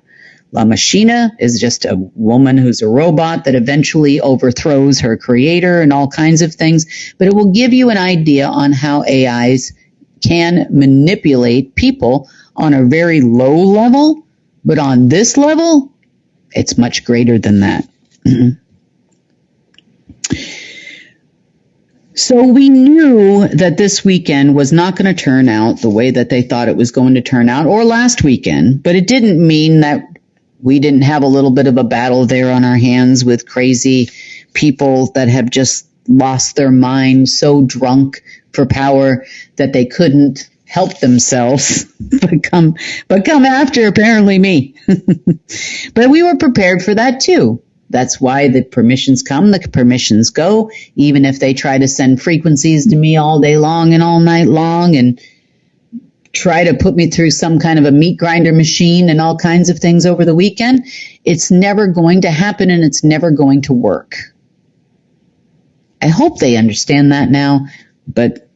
La Machina is just a woman who's a robot that eventually overthrows her creator and all kinds of things, but it will give you an idea on how AIs can manipulate people on a very low level, but on this level, it's much greater than that. So we knew that this weekend was not going to turn out the way that they thought it was going to turn out, or last weekend, but it didn't mean that we didn't have a little bit of a battle there on our hands with crazy people that have just lost their mind, so drunk for power that they couldn't help themselves but come after apparently me. But we were prepared for that too. That's why the permissions come, the permissions go, even if they try to send frequencies to me all day long and all night long and try to put me through some kind of a meat grinder machine and all kinds of things over the weekend. It's never going to happen, and it's never going to work. I hope they understand that now, but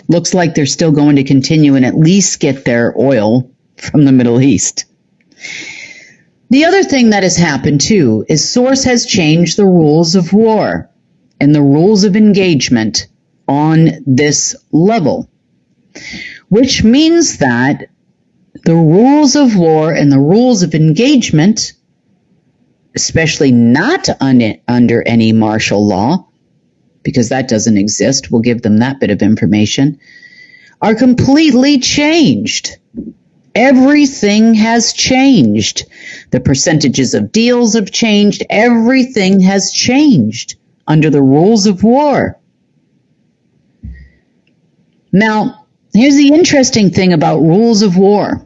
looks like they're still going to continue and at least get their oil from the Middle East. The other thing that has happened, too, is Source has changed the rules of war and the rules of engagement on this level, which means that the rules of war and the rules of engagement, especially not under any martial law, because that doesn't exist, we'll give them that bit of information, are completely changed. Everything has changed. The percentages of deals have changed. Everything has changed under the rules of war. Now, here's the interesting thing about rules of war.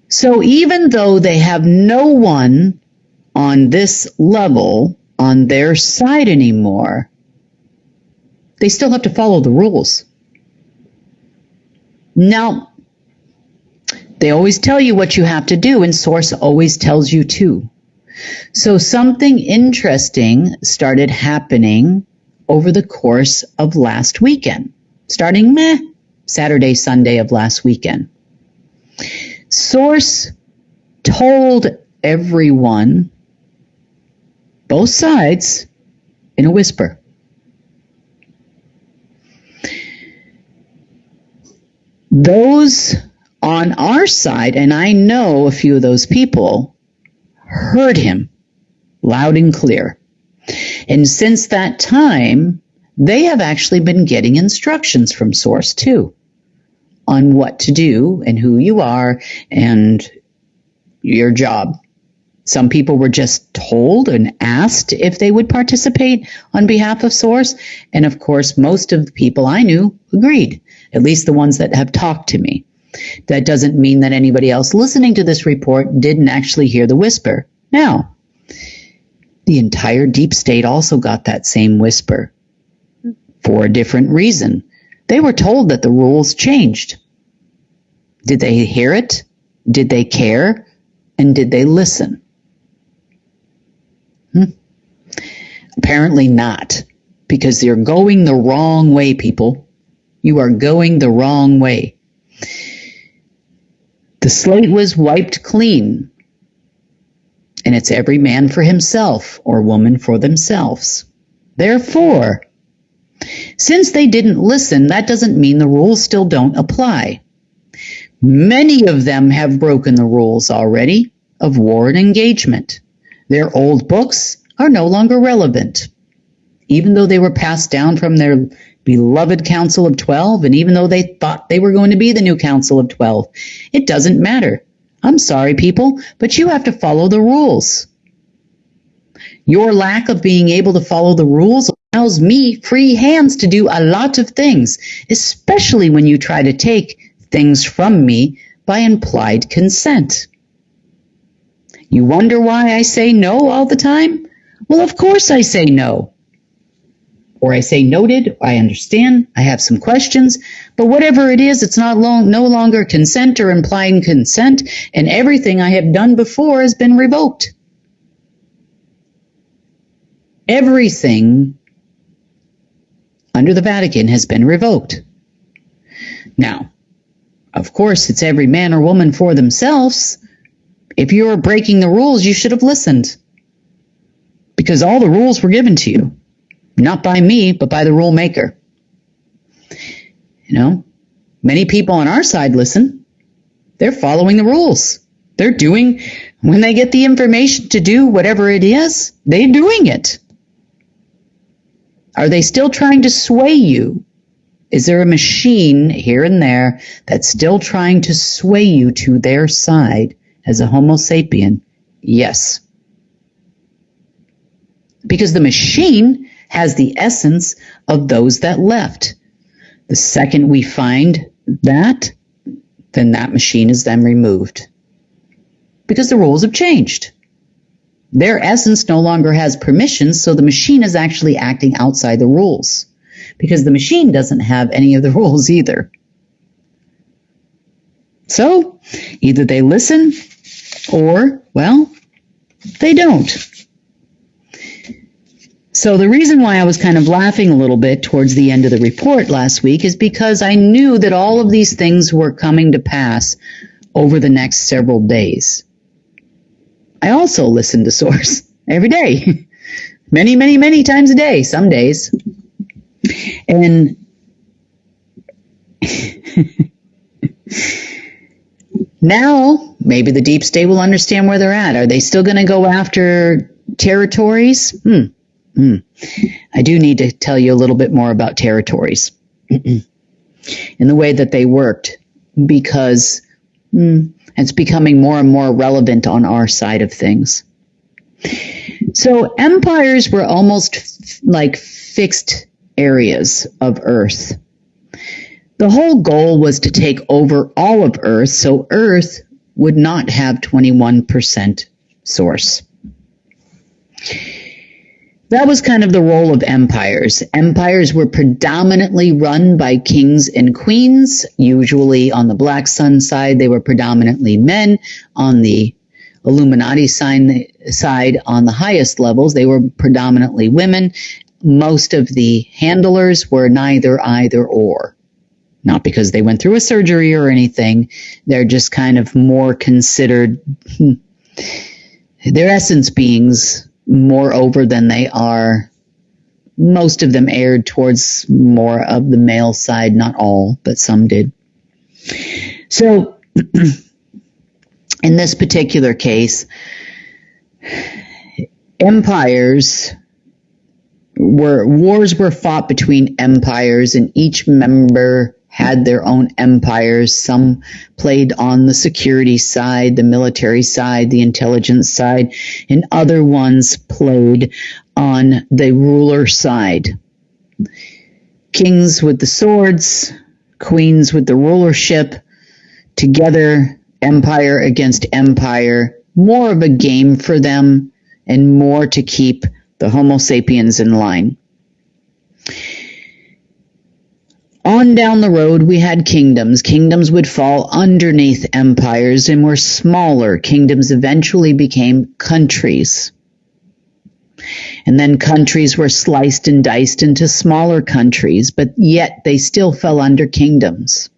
So even though they have no one on this level on their side anymore, they still have to follow the rules. Now, they always tell you what you have to do, and Source always tells you too. So something interesting started happening over the course of last weekend, starting Saturday, Sunday of last weekend. Source told everyone, both sides, in a whisper. Those on our side, and I know a few of those people, heard him loud and clear. And since that time, they have actually been getting instructions from Source too. on what to do and who you are and your job. Some people were just told and asked if they would participate on behalf of Source. And of course, most of the people I knew agreed, at least the ones that have talked to me. That doesn't mean that anybody else listening to this report didn't actually hear the whisper. Now, the entire deep state also got that same whisper for a different reason. They were told that the rules changed. Did they hear it? Did they care? And did they listen? Apparently not, because you're going the wrong way, people. You are going the wrong way. The slate was wiped clean, and it's every man for himself or woman for themselves. Therefore, since they didn't listen, that doesn't mean the rules still don't apply. Many of them have broken the rules already of war and engagement. Their old books are no longer relevant. Even though they were passed down from their beloved Council of 12, and even though they thought they were going to be the new Council of 12, it doesn't matter. I'm sorry, people, but you have to follow the rules. Your lack of being able to follow the rules allows me free hands to do a lot of things, especially when you try to take things from me by implied consent. You wonder why I say no all the time? Well, of course I say no. Or I say noted, I understand, I have some questions, but whatever it is, it's no longer consent or implied consent, and everything I have done before has been revoked. Everything under the Vatican has been revoked. Now, of course, it's every man or woman for themselves. If you were breaking the rules, you should have listened. Because all the rules were given to you. Not by me, but by the rule maker. You know, many people on our side listen. They're following the rules. They're doing, when they get the information to do whatever it is, they're doing it. Are they still trying to sway you? Is there a machine here and there that's still trying to sway you to their side as a Homo sapien? Yes. Because the machine has the essence of those that left. The second we find that, then that machine is then removed. Because the rules have changed. Their essence no longer has permissions, so the machine is actually acting outside the rules. Because the machine doesn't have any of the rules either. So, either they listen or, well, they don't. So the reason why I was kind of laughing a little bit towards the end of the report last week is because I knew that all of these things were coming to pass over the next several days. I also listen to Source every day. Many, many, many times a day, some days. And now, maybe the deep state will understand where they're at. Are they still going to go after territories? I do need to tell you a little bit more about territories and the way that they worked, because it's becoming more and more relevant on our side of things. So empires were almost like fixed areas of Earth. The whole goal was to take over all of Earth, so Earth would not have 21% Source. That was kind of the role of empires. Empires were predominantly run by kings and queens. Usually on the Black Sun side, they were predominantly men. On the Illuminati side, on the highest levels, they were predominantly women. Most of the handlers were neither, either, or. Not because they went through a surgery or anything. They're just kind of more considered, their essence beings, more over than they are. Most of them erred towards more of the male side, not all, but some did. So, in this particular case, wars were fought between empires, and each member had their own empires. Some played on the security side, the military side, the intelligence side, and other ones played on the ruler side. Kings with the swords, queens with the rulership, together, empire against empire, more of a game for them and more to keep the Homo sapiens in line. On down the road, we had kingdoms. Kingdoms would fall underneath empires and were smaller. Kingdoms eventually became countries. And then countries were sliced and diced into smaller countries, but yet they still fell under kingdoms.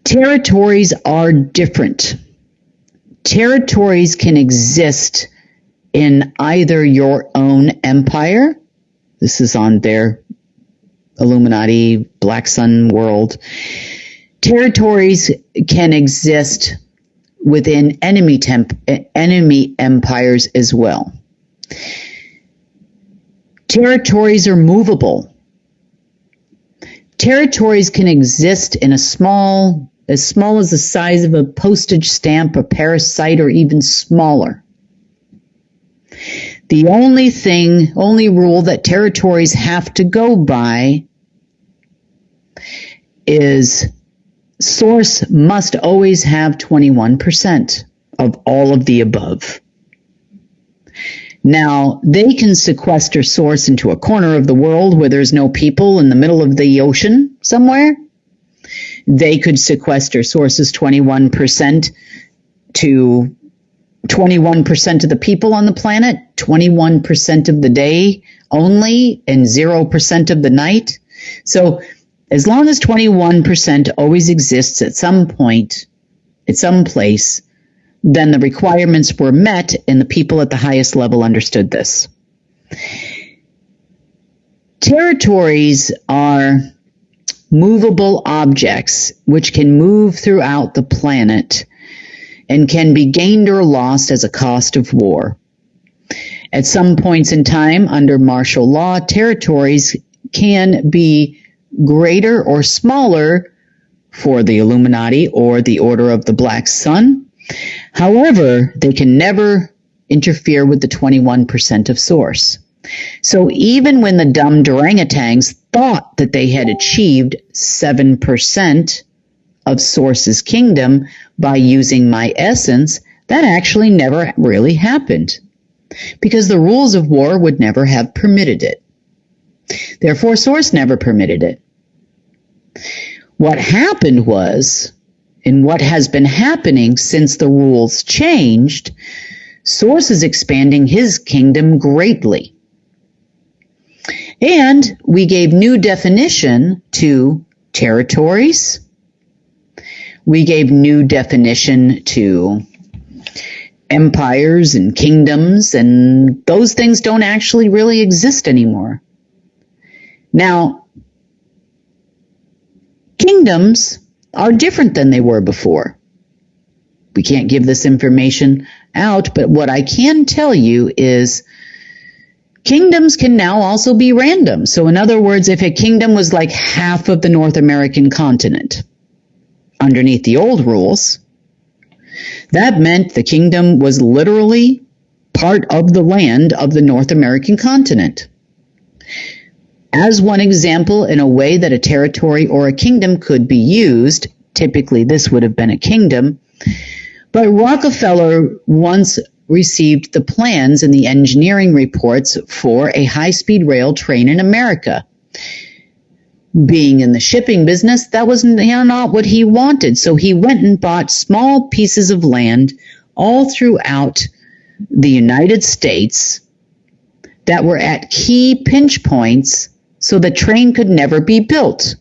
Territories are different. Territories can exist in either your own empire. This is on their Illuminati Black Sun world. Territories can exist within enemy empires as well. Territories are movable. Territories can exist in as small as the size of a postage stamp, a parasite, or even smaller. The only rule that territories have to go by is source must always have 21% of all of the above. Now, they can sequester source into a corner of the world where there's no people in the middle of the ocean somewhere. They could sequester sources 21% to 21% of the people on the planet, 21% of the day only, and 0% of the night. So as long as 21% always exists at some point, at some place, then the requirements were met and the people at the highest level understood this. Territories are movable objects which can move throughout the planet and can be gained or lost as a cost of war. At some points in time, under martial law, territories can be greater or smaller for the Illuminati or the Order of the Black Sun. However, they can never interfere with the 21% of source. So even when the dumb orangutans thought that they had achieved 7% of Source's kingdom by using my essence, that actually never really happened, because the rules of war would never have permitted it. Therefore, Source never permitted it. What happened was, and what has been happening since the rules changed, Source is expanding his kingdom greatly. And we gave new definition to territories. We gave new definition to empires and kingdoms, and those things don't actually really exist anymore. Now, kingdoms are different than they were before. We can't give this information out, but what I can tell you is kingdoms can now also be random. So in other words, if a kingdom was like half of the North American continent underneath the old rules, that meant the kingdom was literally part of the land of the North American continent. As one example, in a way that a territory or a kingdom could be used, typically this would have been a kingdom, but Rockefeller once received the plans and the engineering reports for a high-speed rail train in America. Being in the shipping business, that was not what he wanted, so he went and bought small pieces of land all throughout the United States that were at key pinch points so the train could never be built.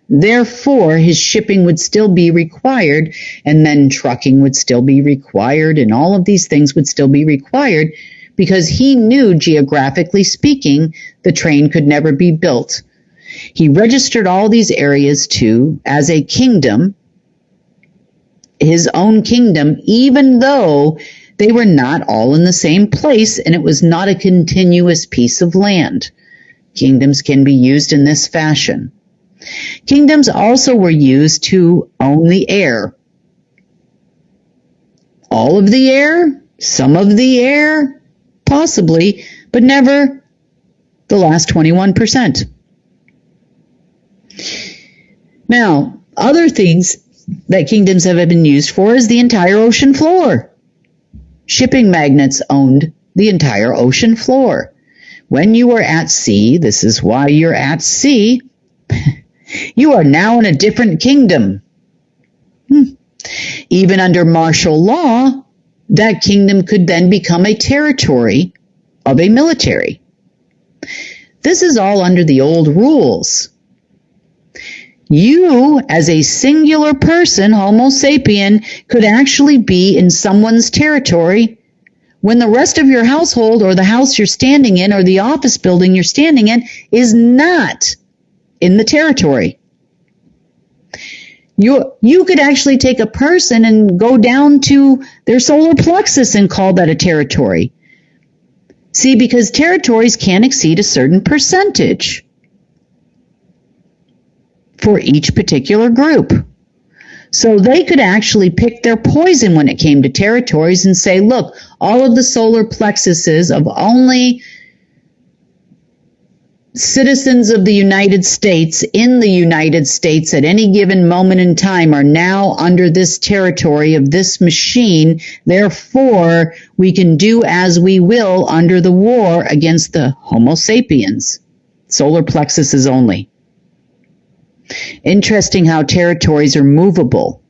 Therefore, his shipping would still be required, and then trucking would still be required, and all of these things would still be required because he knew, geographically speaking, the train could never be built. He registered all these areas too as a kingdom, his own kingdom, even though they were not all in the same place and it was not a continuous piece of land. kingdoms can be used in this fashion. Kingdoms also were used to own the air. All of the air, some of the air, possibly, but never the last 21%. Now, other things that kingdoms have been used for is the entire ocean floor. Shipping magnates owned the entire ocean floor. When you are at sea, this is why you're at sea, you are now in a different kingdom. Even under martial law, that kingdom could then become a territory of a military. This is all under the old rules. You, as a singular person, Homo sapien, could actually be in someone's territory when the rest of your household or the house you're standing in or the office building you're standing in is not in the territory. You could actually take a person and go down to their solar plexus and call that a territory. See, because territories can't exceed a certain percentage for each particular group. So they could actually pick their poison when it came to territories and say, look, all of the solar plexuses of only citizens of the United States in the United States at any given moment in time are now under this territory of this machine. Therefore, we can do as we will under the war against the Homo sapiens. Solar plexuses only. Interesting how territories are movable.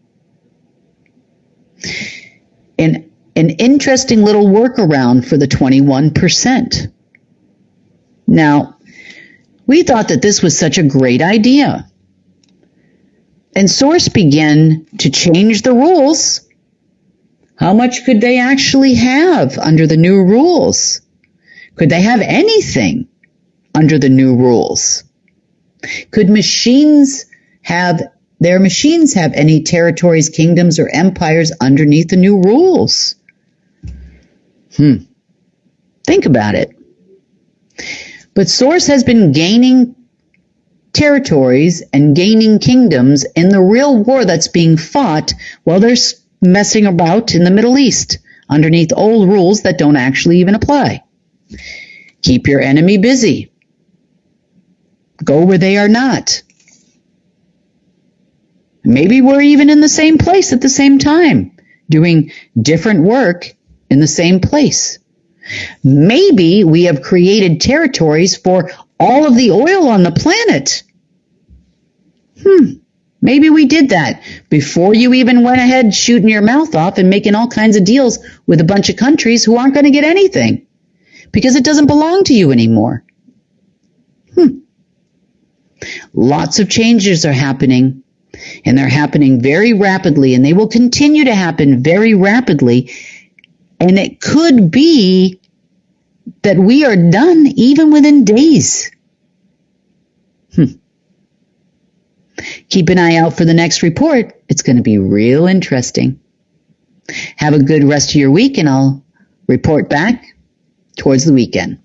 And an interesting little workaround for the 21%. Now, we thought that this was such a great idea. And Source began to change the rules. How much could they actually have under the new rules? Could they have anything under the new rules? Could their machines have any territories, kingdoms, or empires underneath the new rules? Think about it. But Source has been gaining territories and gaining kingdoms in the real war that's being fought while they're messing about in the Middle East underneath old rules that don't actually even apply. Keep your enemy busy. Go where they are not. Maybe we're even in the same place at the same time, doing different work in the same place. Maybe we have created territories for all of the oil on the planet. Maybe we did that before you even went ahead shooting your mouth off and making all kinds of deals with a bunch of countries who aren't going to get anything because it doesn't belong to you anymore. Lots of changes are happening, and they're happening very rapidly, and they will continue to happen very rapidly. And it could be that we are done even within days. Keep an eye out for the next report. It's going to be real interesting. Have a good rest of your week, and I'll report back towards the weekend.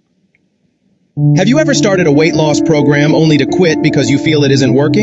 Have you ever started a weight loss program only to quit because you feel it isn't working?